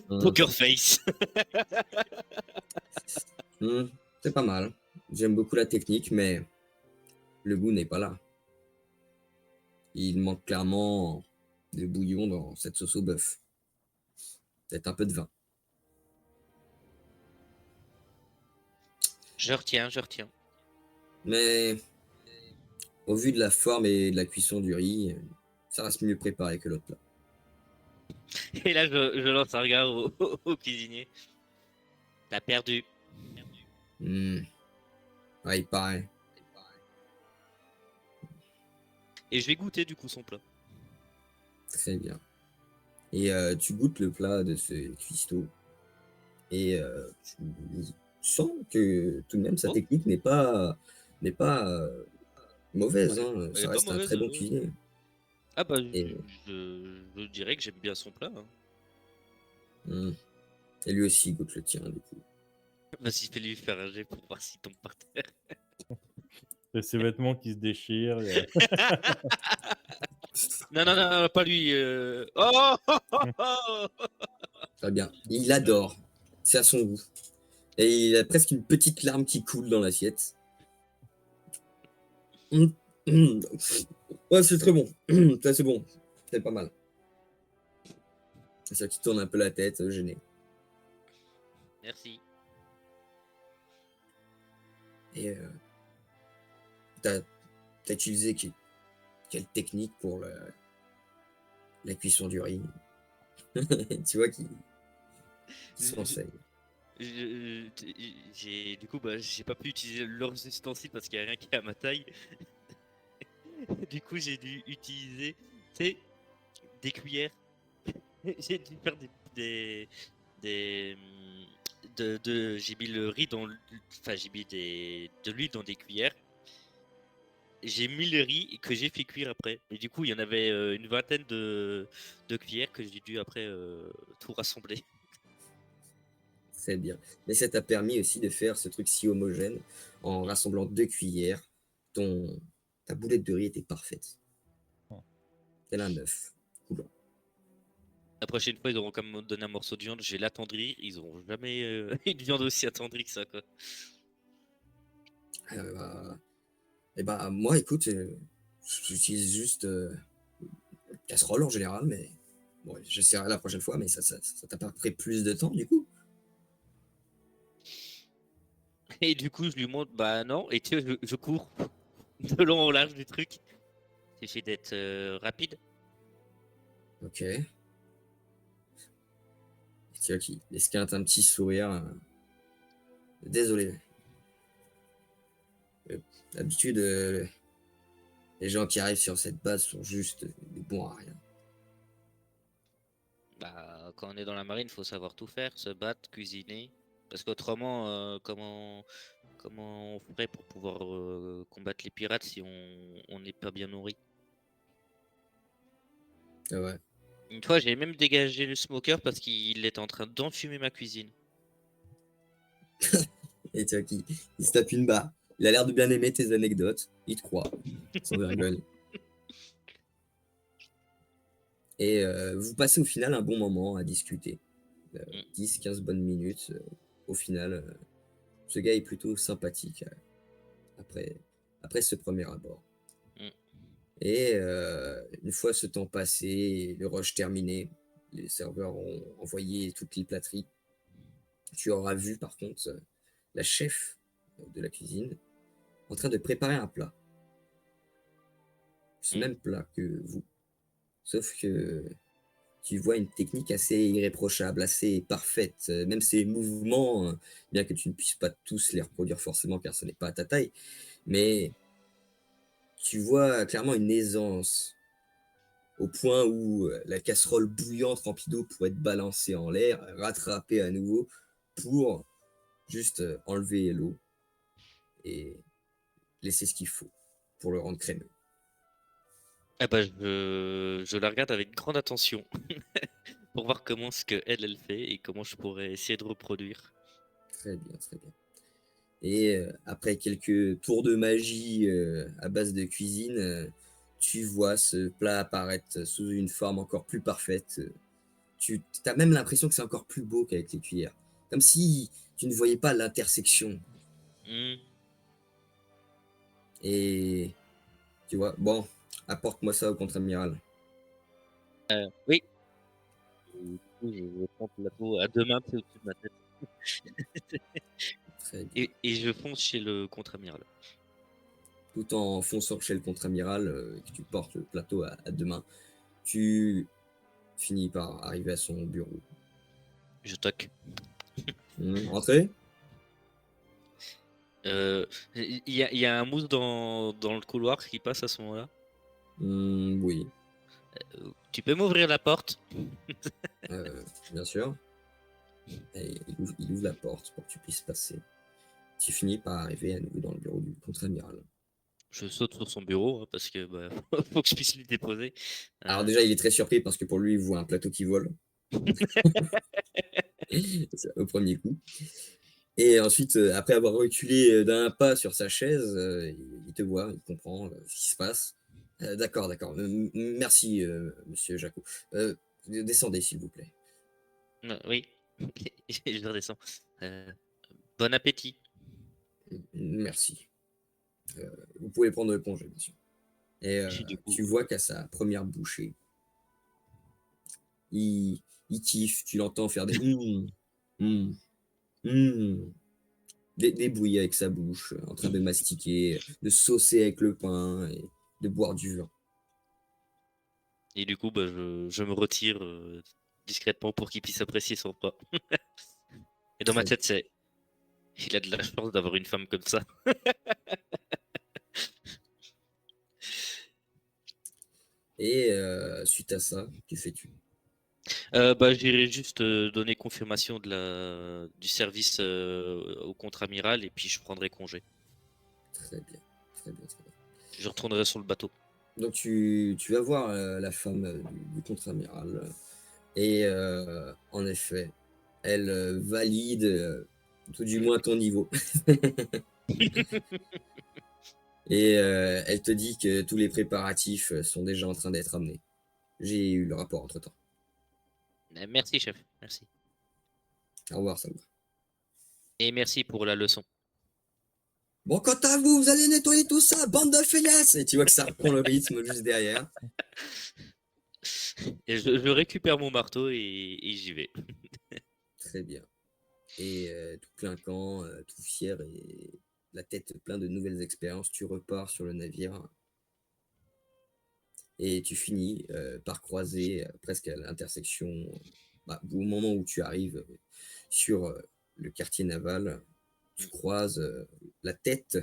Poker face. C'est pas mal. J'aime beaucoup la technique, mais le goût n'est pas là. Il manque clairement de bouillon dans cette sauce au bœuf. Peut-être un peu de vin. Je retiens, je retiens. Mais au vu de la forme et de la cuisson du riz, ça reste mieux préparé que l'autre plat. Et là, je lance un regard au cuisinier. T'as perdu. Ouais, il paraît. Et je vais goûter du coup son plat. Très bien. Et tu goûtes le plat de ce cuistot. Et tu sens que tout de même sa Oh. technique n'est pas mauvaise, Ouais. hein, Elle est ça pas reste un mauvaise. très bon cuisinier. Ah bah, Et, je dirais que j'aime bien son plat, hein. et lui aussi, il goûte le tien, du coup. Vas-y, fais-lui faire un jet pour voir s'il tombe par terre. Il y a ses vêtements qui se déchirent. Non, non, non, non, pas lui. Oh, oh, oh, oh. Très bien. Il adore. C'est à son goût. Et il a presque une petite larme qui coule dans l'assiette. Hum, hum. Ouais, c'est très bon. Ça, c'est bon. C'est pas mal. C'est ça qui tourne un peu la tête, gêné. Merci. Et t'as utilisé quelle technique pour la cuisson du riz? Tu vois qui s'enseigne. Du coup, bah, j'ai pas pu utiliser leurs ustensiles parce qu'il n'y a rien qui est à ma taille. Du coup, j'ai dû utiliser, tu sais, des cuillères. J'ai dû faire des j'ai mis le riz enfin, j'ai mis de l'huile dans des cuillères. J'ai mis le riz et que j'ai fait cuire après. Et du coup, il y en avait une vingtaine de cuillères que j'ai dû après tout rassembler. Très bien. Mais ça t'a permis aussi de faire ce truc si homogène en rassemblant 2 cuillères. Ta boulette de riz était parfaite. Tel un œuf. Coulant. La prochaine fois, ils auront quand même donné un morceau de viande. Je vais l'attendrir. Ils auront jamais une viande aussi attendrie que ça, quoi. Bah, et bah, moi, écoute, j'utilise juste casserole en général, mais bon, j'essaierai la prochaine fois, mais ça t'a pas pris plus de temps du coup? Et du coup, je lui montre, bah non. Et tu vois, je cours de long au large du truc. J'essaie d'être rapide. Ok. Tiens, qui esquinte un petit sourire. Désolé. D'habitude, les gens qui arrivent sur cette base sont juste des bons à rien. Bah, quand on est dans la marine, faut savoir tout faire, se battre, cuisiner. Parce qu'autrement, comment on ferait pour pouvoir combattre les pirates si on n'est pas bien nourri? Ah ouais. Une fois, j'ai même dégagé le smoker parce qu'il était en train d'enfumer ma cuisine. Et tu vois il se tape une barre. Il a l'air de bien aimer tes anecdotes. Il te croit. Sans vergogne. Et vous passez au final un bon moment à discuter. 10-15 bonnes minutes. Au final, ce gars est plutôt sympathique après ce premier abord. Mm. Et une fois ce temps passé et le rush terminé, les serveurs ont envoyé toutes les plâtreries. Tu auras vu par contre la chef de la cuisine en train de préparer un plat. Ce même plat que vous. Sauf que tu vois une technique assez irréprochable, assez parfaite. Même ses mouvements, bien que tu ne puisses pas tous les reproduire forcément car ce n'est pas à ta taille, mais tu vois clairement une aisance au point où la casserole bouillante remplie d'eau pourrait être balancée en l'air, rattrapée à nouveau pour juste enlever l'eau et laisser ce qu'il faut pour le rendre crémeux. Eh ben, je la regarde avec grande attention pour voir comment ce que elle fait et comment je pourrais essayer de reproduire. Très bien, très bien. Et après quelques tours de magie à base de cuisine, tu vois ce plat apparaître sous une forme encore plus parfaite. Tu as même l'impression que c'est encore plus beau qu'avec les cuillères. Comme si tu ne voyais pas l'intersection. Hmm. Et tu vois, bon, apporte-moi ça au contre-amiral. Oui. Et du coup, je prends le plateau à deux mains, c'est au-dessus de ma tête. Très bien. Et je fonce chez le contre-amiral. Tout en fonçant chez le contre-amiral, que tu portes le plateau à deux mains, tu finis par arriver à son bureau. Je toque. Entrez. Il y a un mousse dans le couloir qui passe à ce moment-là. Oui, Tu peux m'ouvrir la porte? bien sûr. Et il ouvre la porte pour que tu puisses passer. Tu finis par arriver à nouveau dans le bureau du contre-amiral. Je saute sur son bureau hein, parce que bah, faut que je puisse lui déposer. Alors déjà, il est très surpris parce que pour lui, il voit un plateau qui vole. C'est au premier coup. Et ensuite, après avoir reculé d'un pas sur sa chaise, il te voit, il comprend ce qui se passe. D'accord, d'accord. Merci, monsieur Jacot. Descendez, s'il vous plaît. Oui, je redescends. Bon appétit. Merci. Vous pouvez prendre congé, monsieur. Et Puis du coup, tu vois qu'à sa première bouchée, il kiffe, tu l'entends faire des hum, hum, des bruits avec sa bouche, en train de mastiquer, de saucer avec le pain et de boire du vin. et du coup, bah, je me retire discrètement pour qu'il puisse apprécier son repas. Et dans ma Très tête, c'est il a de la chance d'avoir une femme comme ça. Et suite à ça, que fais-tu? Bah, j'irai juste donner confirmation du service au contre-amiral et puis je prendrai congé. Très bien, très bien, très bien. Je retournerai sur le bateau. Donc tu vas voir la femme du contre-amiral et en effet, elle valide tout du moins ton niveau. Et elle te dit que tous les préparatifs sont déjà en train d'être amenés. J'ai eu le rapport entre-temps. Merci, chef. Merci. Au revoir, Sam. Et merci pour la leçon. Bon, quant à vous, vous allez nettoyer tout ça, bande de feignasses! Et tu vois que ça reprend le rythme juste derrière. Et je récupère mon marteau et j'y vais. Très bien. Et tout clinquant, tout fier et la tête plein de nouvelles expériences, tu repars sur le navire et tu finis par croiser presque à l'intersection, au moment où tu arrives sur le quartier naval, tu croises la tête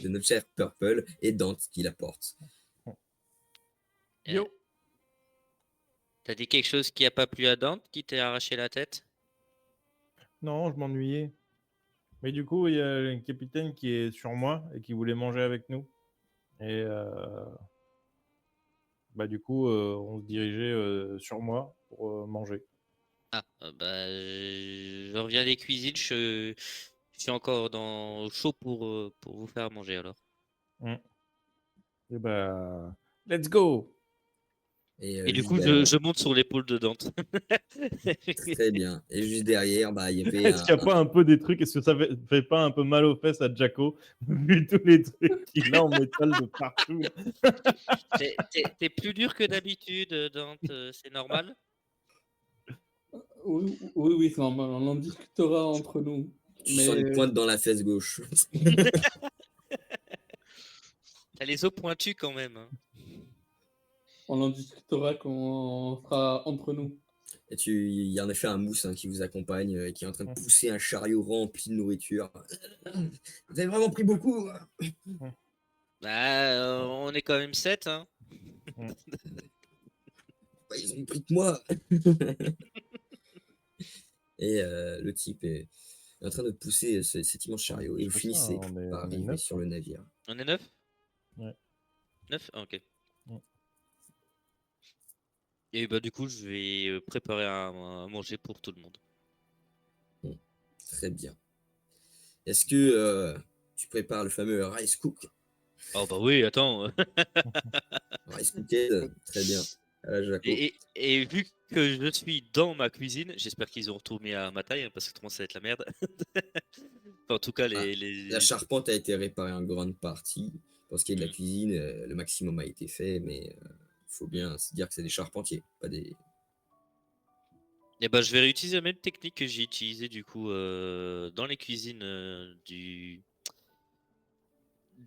de notre cher Purple et Dante qui la porte. Yo. T'as dit quelque chose qui a pas plu à Dante, qui t'est arraché la tête? Non, je m'ennuyais. Mais du coup, il y a un capitaine qui est sur moi et qui voulait manger avec nous. Et du coup, on se dirigeait sur moi pour manger. Ah, bah, je reviens des cuisines, je suis encore chaud pour vous faire manger alors. Mm. Et let's go! Et du Juste coup, derrière, je monte sur l'épaule de Dante. très bien. Et juste derrière, il y avait Est-ce qu'il n'y a pas un peu des trucs? Est-ce que ça fait pas un peu mal aux fesses à Jacko, vu tous les trucs qu'il a en métal de partout? T'es plus dur que d'habitude, Dante, c'est normal? Oui, oui, oui, c'est normal. On en discutera entre nous. tu sens une pointe dans la fesse gauche. T'as les os pointus quand même. Hein. On en discutera quand on sera entre nous. Et il y a en effet un mousse qui vous accompagne et qui est en train de pousser un chariot rempli de nourriture. Vous avez vraiment pris beaucoup. Bah, on est quand même 7, hein. Ils ont pris que moi. Et le type est en train de pousser cet immense chariot. Et vous C'est ça, finissez on est par arriver 9. sur le navire. On est 9? Ouais. 9? Ah, ok. Ouais. Et bah du coup, je vais préparer à manger pour tout le monde. Très bien. Est-ce que tu prépares le fameux rice cook? Oh bah oui, attends. Rice cooked, très bien. Jaco. Et vu que je suis dans ma cuisine, j'espère qu'ils ont retourné à ma taille, hein, parce que autrement ça va être la merde. Enfin, en tout cas, La charpente a été réparée en grande partie. Pour ce qui est de la Mm. cuisine, le maximum a été fait, mais il faut bien se dire que c'est des charpentiers, pas des. Et bah je vais réutiliser la même technique que j'ai utilisée du coup dans les cuisines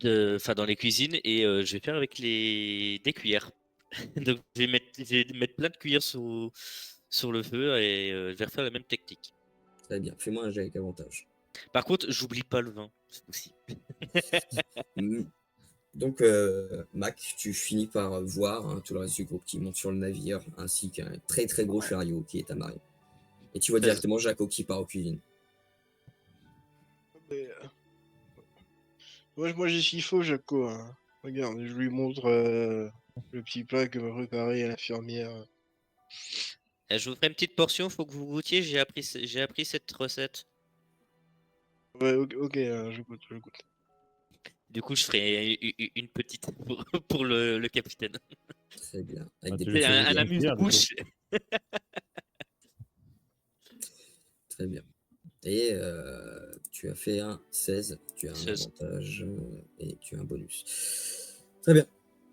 enfin dans les cuisines et je vais faire avec des cuillères. Donc je vais mettre plein de cuillères sur le feu et je vais refaire la même technique. Très bien, fais-moi un jet avec avantage. Par contre, j'oublie pas le vin aussi. Mm. Donc, Mac, tu finis par voir tout le reste du groupe qui monte sur le navire, ainsi qu'un très très gros chariot qui est amarré. Et tu vois directement Jaco qui part aux cuisines. Mais, Moi j'ai ce qu'il faut, Jaco. Hein. Regarde, je lui montre le petit plat que m'a préparé l'infirmière. Je vous ferai une petite portion, faut que vous goûtiez. J'ai appris cette recette. Ouais, ok, je goûte, je goûte. Du coup, je ferai une petite pour le capitaine. Très bien. Avec Ah, des tu petits laisses Un les ingredients. gens cuire, du coup. amuse-bouche. Très bien. Et tu as fait un 16, tu as un 16. avantage et tu as un bonus. Très bien.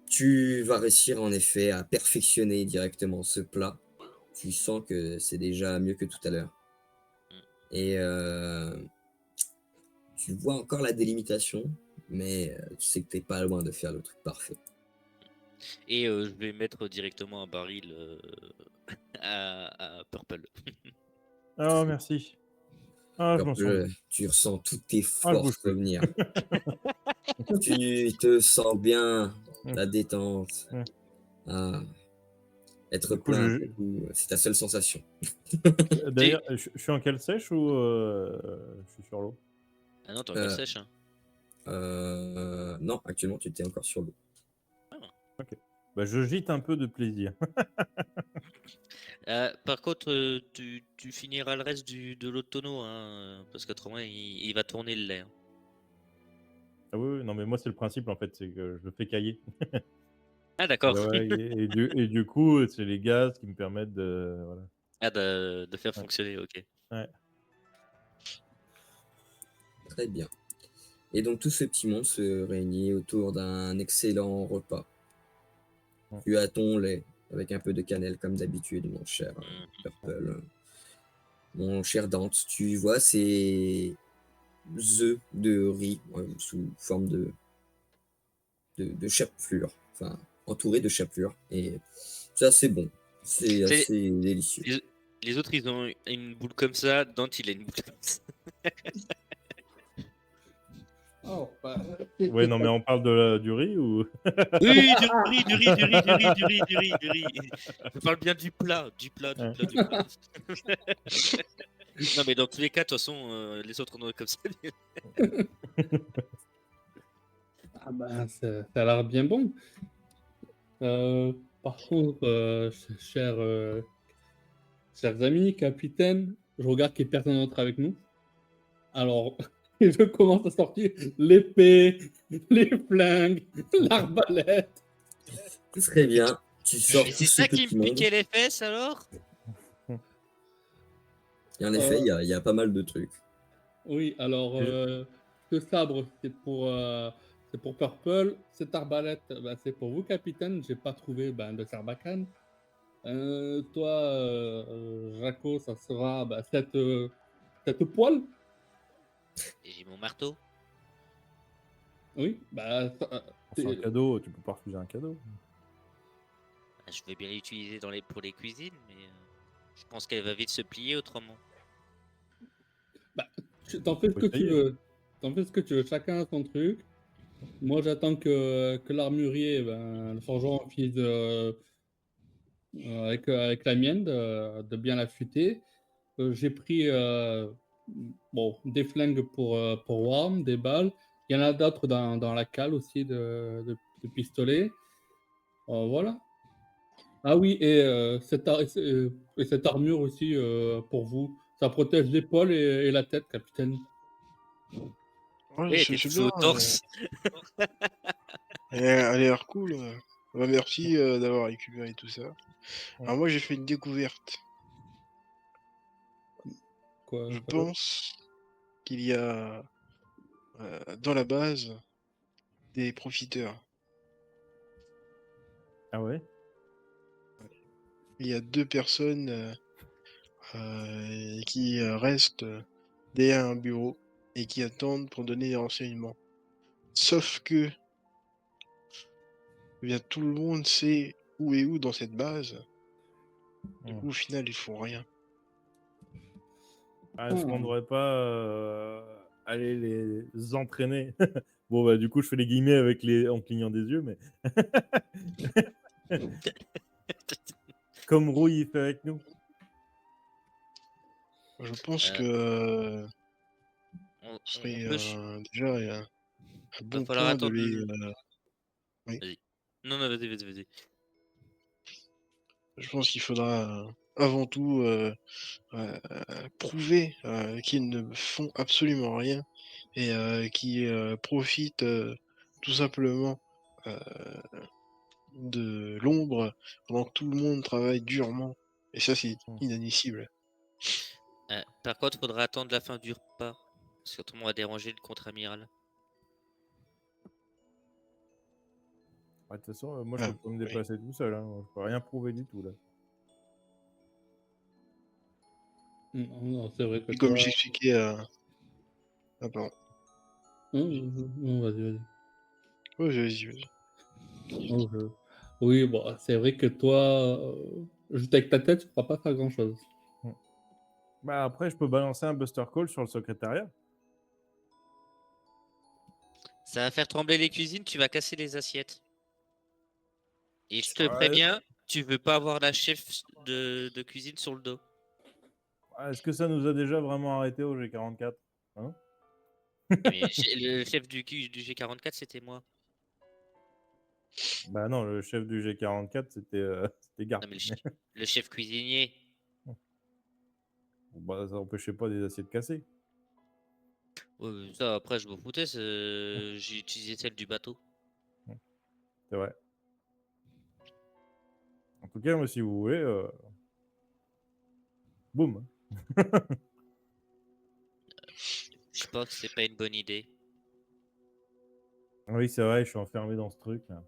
Tu vas réussir en effet à perfectionner directement ce plat. Tu sens que c'est déjà mieux que tout à l'heure. Et tu vois encore la délimitation, mais tu sais que t'es pas loin de faire le truc parfait. Et je vais mettre directement un baril à Purple. Ah, merci. Ah, je m'en sens mieux. Tu ressens toutes tes Ah, je bouge forces plus. revenir. Tu te sens bien, Mm. la détente. Mm. Ah, être Du coup, plein, c'est ta seule sensation. D'ailleurs, je suis en cale sèche ou je suis sur l'eau? Ah non, t'es encore sèche. Hein. Non, actuellement, tu étais encore sur l'eau. Ok. Bah, je gîte un peu de plaisir. Par contre, tu finiras le reste de l'autre tonneau, hein, parce qu'autrement, il va tourner le lait. Hein. Ah oui, oui, non, mais moi, c'est le principe, en fait, c'est que je le fais cailler. Ah d'accord. Ouais, et du coup, c'est les gaz qui me permettent de... Voilà. Ah, de faire Ouais. fonctionner, ok. Ouais. Très bien. Et donc, tout ce petit monde se réunit autour d'un excellent repas. Ouais. Tu as ton lait avec un peu de cannelle, comme d'habitude, mon cher Purple. Mon cher Dante, tu vois ces œufs de riz sous forme de chapelure, enfin entouré de chapelure. Et ça, c'est bon. C'est C'est- assez délicieux. Les autres, ils ont une boule comme ça. Dante, il a une boule comme ça. Oh, bah, Ouais, non, mais on parle du riz ou... Oui, du riz, du riz, du riz, du riz, du riz, du riz, du riz. Je parle bien du plat, du plat, du Ouais. plat, du plat. Non, mais dans tous les cas, de toute façon, les autres en ont comme ça. ah bah, ça a l'air bien bon. Par contre, chers amis, capitaine, je regarde qu'il n'y ait personne d'autre avec nous. Alors, je commence à sortir l'épée, les flingues, l'arbalète. Très bien. Tu sors Mais tout c'est ce ça qui petit me monde. piquait les fesses alors? Et en effet, il y a pas mal de trucs. Oui, alors, Et- ce sabre, c'est pour Purple. Cette arbalète, bah, c'est pour vous, capitaine. J'ai pas trouvé de sarbacane. Toi, Jaco, ça sera cette poêle. Et j'ai mon marteau. Oui, bah, C'est un cadeau, tu peux pas refuser un cadeau. Ah, je vais bien l'utiliser pour les cuisines, mais je pense qu'elle va vite se plier autrement. t'en fais ce Faut que tu essayer. veux. T'en fais ce que tu veux. Chacun a son truc. Moi, j'attends que l'armurier, le forgeron, finisse avec la mienne de bien l'affûter. J'ai pris des flingues pour Worm, des balles. Il y en a d'autres dans la cale aussi de pistolets. Voilà. Ah oui, et cette armure aussi pour vous. Ça protège l'épaule et la tête, capitaine. Ouais, Oui, c'est t'es c'est touché au bien. torse. Elle a l'air cool. Bah, merci d'avoir récupéré tout ça. Ouais. Alors moi j'ai fait une découverte. Quoi, Je quoi pense qu'il y a dans la base des profiteurs. Ah ouais? Il y a 2 personnes qui restent derrière un bureau et qui attendent pour donner des renseignements. Sauf que eh bien, tout le monde sait où est où dans cette base. Du coup, au final, ils font rien. Ah, est-ce qu'on devrait pas aller les entraîner? Bon, bah, du coup, je fais les guillemets en clignant des yeux, mais. Comme Rouille fait avec nous. Je pense Euh, que on ce serait peut déjà un Va bon falloir point de attendre. les. Vas-y. Non, non, vas-y. Je pense qu'il faudra avant tout prouver qu'ils ne font absolument rien et qui profitent tout simplement euh, de l'ombre pendant que tout le monde travaille durement. Et ça, c'est Mm. inadmissible. Par contre, faudra attendre la fin du repas. Parce qu'autrement, on va déranger le contre-amiral. De toute façon, moi, je Ah, peux pas me oui. déplacer tout seul. Hein. Je peux rien prouver du tout, là. Non, c'est vrai que Et comme toi. j'expliquais à. Ah, pardon. Non, vas-y. Ouais, vas-y. Non, Oui, bon, c'est vrai que toi, juste avec ta tête, tu ne pourras pas faire grand-chose. Mm. Bah, après, je peux balancer un Buster Call sur le secrétariat. Ça va faire trembler les cuisines, tu vas casser les assiettes. Et je te Ouais. préviens, tu veux pas avoir la chef de cuisine sur le dos. Est-ce que ça nous a déjà vraiment arrêté au G44? Hein? Mais le chef du G44, c'était moi. Bah non, le chef du G44, c'était Garp. Non, mais le chef cuisinier. Bah, ça n'empêchait pas des assiettes cassées. Ouais, ça, après, je m'en foutais. J'ai utilisé celle du bateau. C'est vrai. En tout cas, moi, si vous voulez, boum. Je pense que c'est pas une bonne idée. Oui, c'est vrai, je suis enfermé dans ce truc, là.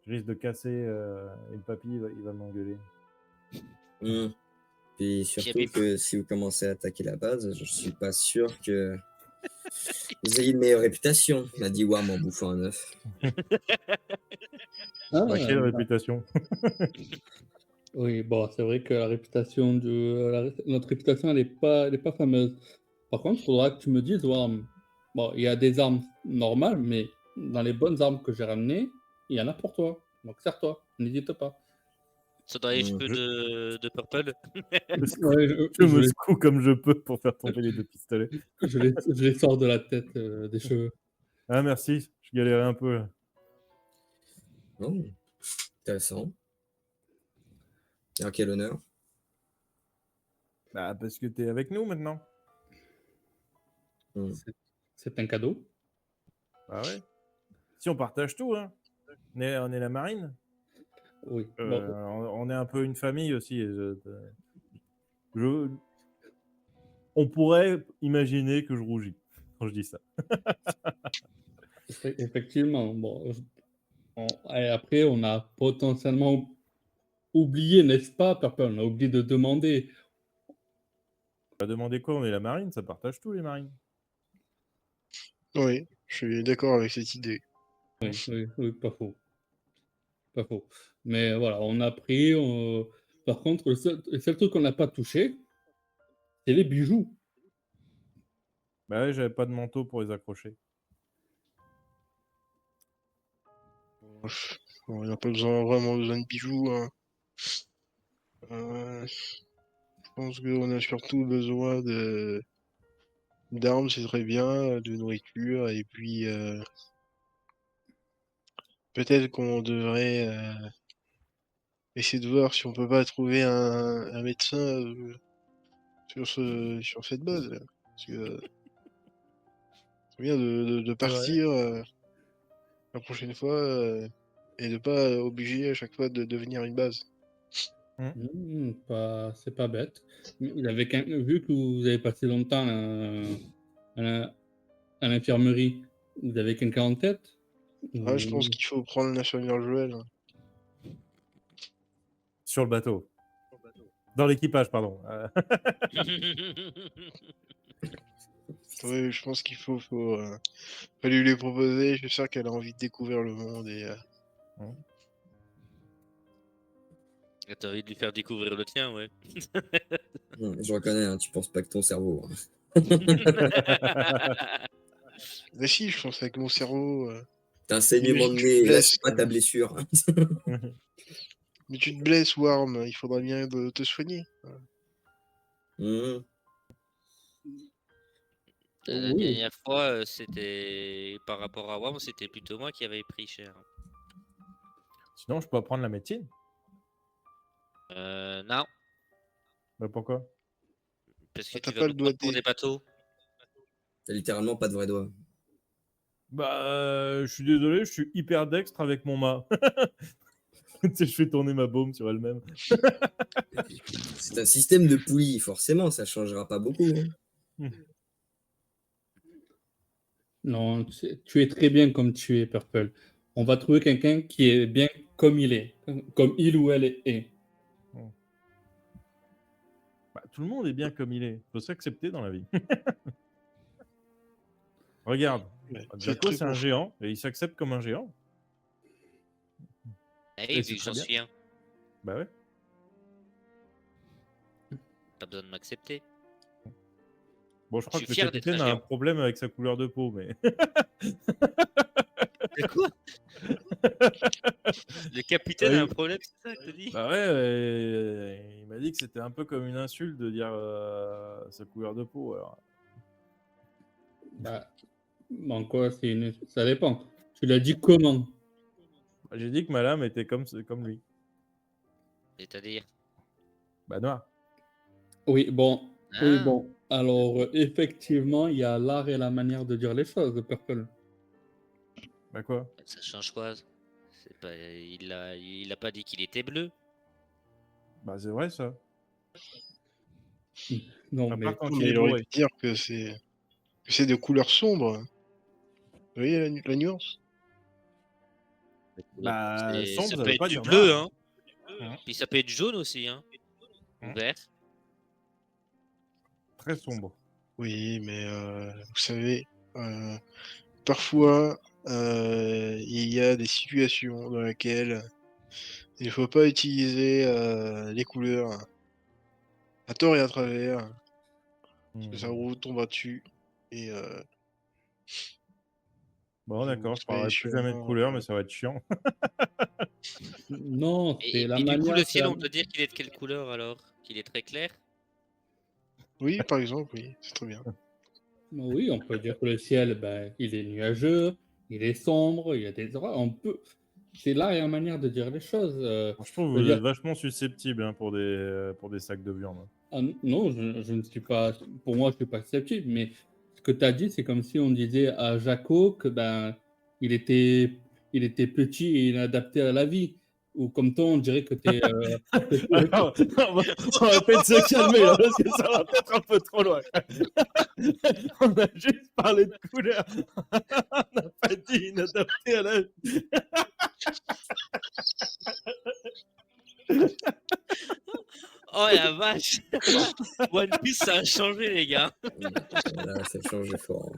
Je risque de casser et le papy, il va m'engueuler. Puis Puis surtout que si vous commencez à attaquer la base, je suis pas sûr que vous ayez une meilleure réputation, m'a dit Wam en bouffant un œuf. Bah, quelle bah, réputation. oui, bon, c'est vrai que la réputation notre réputation, elle est pas fameuse. Par contre, il faudra que tu me dises, bon, il y a des armes normales, mais dans les bonnes armes que j'ai ramenées, il y en a pour toi. Donc, sers-toi, n'hésite pas. Ça dans les Mhm. cheveux de Purple. Ouais, Je me secoue comme je peux pour faire tomber les 2 pistolets. je les sors de la tête des cheveux. Ah, merci, je galérais un peu, là. Oh, intéressant. Et en quel honneur? Bah, parce que t'es avec nous, maintenant. C'est un cadeau. Bah ouais. Si on partage tout, hein. On est la marine. Oui. On est un peu une famille aussi. On pourrait imaginer que je rougis quand je dis ça. Effectivement. Et après, on a potentiellement oublié, n'est-ce pas, Purple? On a oublié de demander. On va demander quoi? On est la marine, ça partage tout, les marines. Oui, je suis d'accord avec cette idée. Oui, pas faux. Pas faux. Mais voilà, on a pris. Par contre, le seul truc qu'on n'a pas touché, c'est les bijoux. Bah ouais, j'avais pas de manteau pour les accrocher. On n'a pas vraiment besoin de bijoux. Hein. Je pense qu'on a surtout besoin d'armes, c'est très bien, de nourriture, et puis peut-être qu'on devrait essayer de voir si on peut pas trouver un médecin sur cette base. Là. Parce que c'est bien de C'est vrai. partir la prochaine fois et de pas obliger à chaque fois de devenir une base. C'est pas bête. Mais vu que vous avez passé longtemps à l'infirmerie, vous avez quelqu'un en tête? Ah, je pense qu'il faut prendre l'infirmière Joël. Hein. Sur le bateau. Dans l'équipage, pardon. Oui, je pense qu'il faut lui proposer. Je suis sûr qu'elle a envie de découvrir le monde et T'as envie de lui faire découvrir le tien, ouais. Je reconnais, hein, tu penses pas que ton cerveau. Hein. Mais si, je pense avec mon cerveau. T'as un saignement de Imagine, tu te nez, là, blesses, c'est pas ta blessure. Mais tu te blesses, Worm, il faudra bien te soigner. Mhm. La Oui. dernière fois, c'était par rapport à WAM, c'était plutôt moi qui avais pris cher. Sinon, je peux apprendre la médecine. Non, Bah, pourquoi? parce que Ah, t'as tu vas pas nous le prendre pour doigté. des bateaux. T'as littéralement pas de vrais doigts. Bah, je suis désolé, je suis hyper dextre avec mon mât. Tu sais, je fais tourner ma baume sur elle-même. C'est un système de poulie, forcément, ça changera pas beaucoup. Hein. Non, tu es très bien comme tu es, Purple. On va trouver quelqu'un qui est bien comme il est, comme il ou elle est. Bah, tout le monde est bien comme il est. Faut s'accepter dans la vie. Regarde, Ouais, c'est Jaco, très c'est un profond. géant et il s'accepte comme un géant. Ah Et oui, c'est vu que très j'en bien. suis un, Bah ouais. pas besoin de m'accepter. Bon, je crois Je que suis le fier d'être un capitaine a un géant. problème avec sa couleur de peau, mais. De quoi? Le capitaine a un problème, c'est ça que tu dis? Bah ouais, il m'a dit que c'était un peu comme une insulte de dire sa couleur de peau. Alors. Bah, en quoi ça dépend. Tu l'as dit comment? Bah, j'ai dit que ma lame était comme lui. C'est-à-dire. Bah, noir. Oui, bon. Oui, Ah, bon. Alors, effectivement, il y a l'art et la manière de dire les choses de Purple. Bah quoi? ça change quoi? C'est pas... il a pas dit qu'il était bleu. Bah c'est vrai ça. Non, À mais part quand Non, il mais est il aurait bourré. pu dire que c'est de couleur sombre. Vous voyez la nuance? Bah Ça sombre, ça peut veut être pas du dire bleu, noir. hein. Puis ça peut être jaune aussi, hein. Ou Hein. vert. Très sombre. Oui, mais vous savez, parfois, il y a des situations dans lesquelles il ne faut pas utiliser les couleurs à tort et à travers, parce que ça Hmm. vous tombera dessus. Et Bon vous d'accord, je serez parlerai plus jamais de sûrement. couleur, mais ça va être chiant. non, c'est la Et du coup, le manière. ciel, on peut dire qu'il est de quelle couleur alors? Qu'il est très clair? Oui, par exemple, oui, c'est très bien. Oui, on peut dire que le ciel, ben, il est nuageux, il est sombre, il y a des orages. On peut. C'est l'art et la manière de dire les choses. Je trouve Je que veux vous dire, êtes vachement susceptible hein, pour des sacs de viande. ah, non, je ne suis pas. Pour moi, je suis pas susceptible, mais ce que tu as dit, c'est comme si on disait à Jaco que ben, il était, il était petit et inadapté à la vie. Ou comme toi, on dirait que tu es. Alors, on va peut-être se calmer là, parce que ça va peut-être un peu trop loin. On a juste parlé de couleur. On n'a pas dit inadapté à la vie. Oh la vache! One Piece, ça a changé, les gars. Là, ça change fort.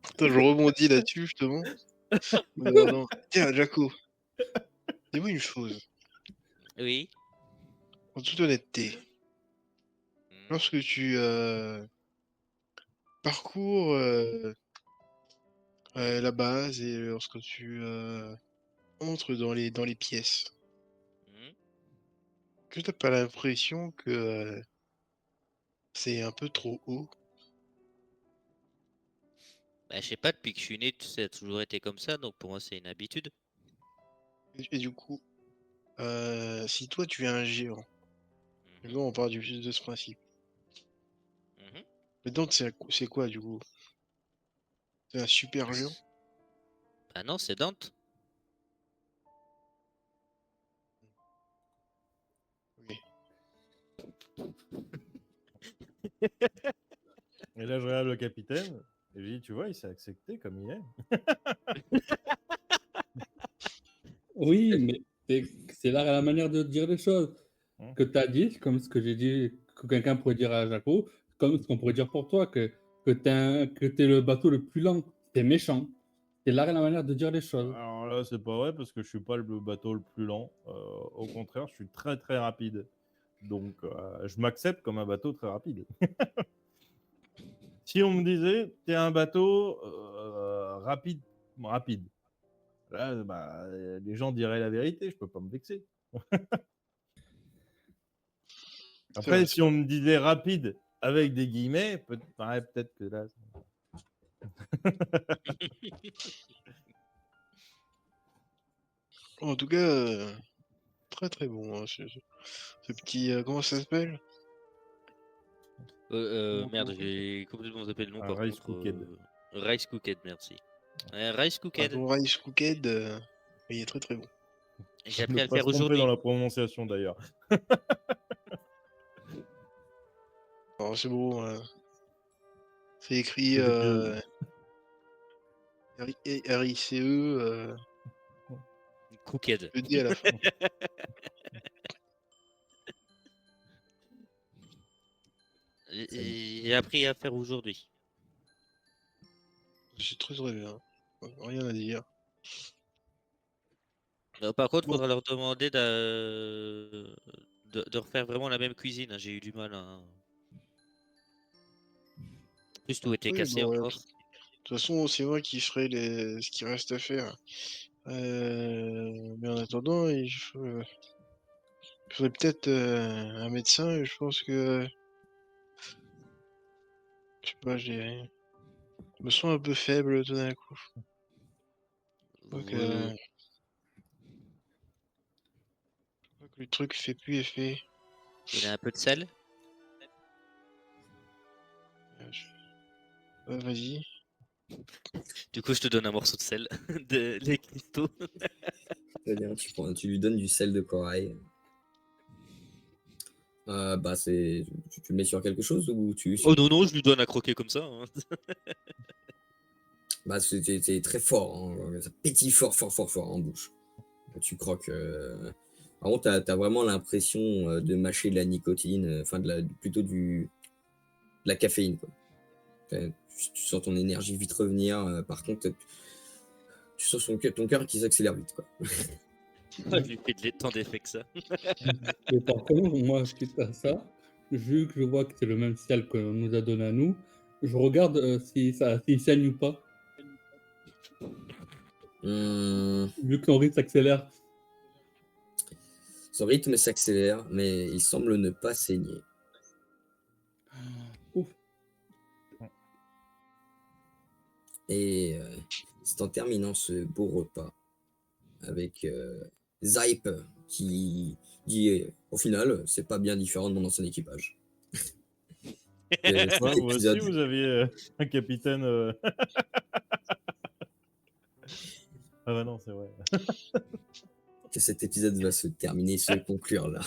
Attends, je rebondis là-dessus, justement. Non. Tiens, Jaco, dis-moi une chose, Oui. en toute honnêteté. Hmm. Lorsque tu parcours la base et lorsque tu entres dans les pièces, Hmm. que t'as pas l'impression que c'est un peu trop haut? Bah, je sais pas, depuis que je suis né, ça a toujours été comme ça, donc pour moi, c'est une habitude. Et du coup, si toi tu es un géant, Mhm. nous on part de ce principe. Mhm. Mais donc c'est quoi du coup? C'est un super géant? Bah non, c'est Dante. Oui. Et là, je regarde le capitaine et je dis, tu vois, il s'est accepté comme il est. Oui, mais c'est l'art et la manière de dire les choses. Hein. Que tu as dit, comme ce que j'ai dit, que quelqu'un pourrait dire à Jaco, comme ce qu'on pourrait dire pour toi, que t'es le bateau le plus lent. T'es méchant. C'est l'art et la manière de dire les choses. Alors là, c'est pas vrai parce que je suis pas le bateau le plus lent. Au contraire, je suis très très rapide. Donc, je m'accepte comme un bateau très rapide. Si on me disait, t'es un bateau rapide, là, bah, les gens diraient la vérité, je peux pas me vexer. C'est Après, vrai, si on me disait rapide, avec des guillemets, peut-être que là. En tout cas, très très bon, hein, ce petit, comment ça s'appelle? Merde, j'ai complètement zappé le nom Un par rice contre. cooked. Rice Cooked, merci. Rice Ah, Cooked, ton rice cooked, il est très très bon. j'ai Ne appris à le pas se faire tromper aujourd'hui. dans la prononciation d'ailleurs. Alors c'est bon, c'est écrit C'est que- RICE, Cooked. le D à la fin. J'ai appris à faire aujourd'hui. C'est très très bien. Rien à dire. Par contre, Bon. faudra leur demander de refaire vraiment la même cuisine, hein. J'ai eu du mal. En plus, tout était Oui, cassé bon, de encore. toute façon, c'est moi qui ferai ce qui reste à faire. Mais en attendant, il faudrait peut-être un médecin. Je pense que, je sais pas, je me sens un peu faible tout d'un coup. Donc, Ouais. le truc fait plus effet. Il a un peu de sel. Vas-y. Du coup, je te donne un morceau de sel, les cristaux. Très bien, tu lui donnes du sel de corail. Bah, tu le mets sur quelque chose ou tu. Oh non, non, je lui donne à croquer comme ça, hein. Bah, c'est très fort, hein. Ça pétille fort, fort, fort, fort en bouche. Quand tu croques. Par contre, t'as vraiment l'impression de mâcher de la nicotine, enfin, plutôt de la caféine, quoi. Tu sens ton énergie vite revenir. Par contre, tu sens ton cœur qui s'accélère vite, quoi. Je lui fais tant d'effets que ça. Mais par contre, moi, suite à ça, vu que je vois que c'est le même ciel que l'on nous a donné à nous, je regarde s'il saigne ou pas, Hum, vu que son rythme s'accélère. Son rythme s'accélère, mais il semble ne pas saigner. Ouf. Et c'est en terminant ce beau repas avec Zype qui dit au final, c'est pas bien différent de mon ancien équipage. Cet Ouais, vous aussi, épisode, vous aviez un capitaine. Ah bah non, c'est vrai. que cet épisode va se terminer, se conclure là.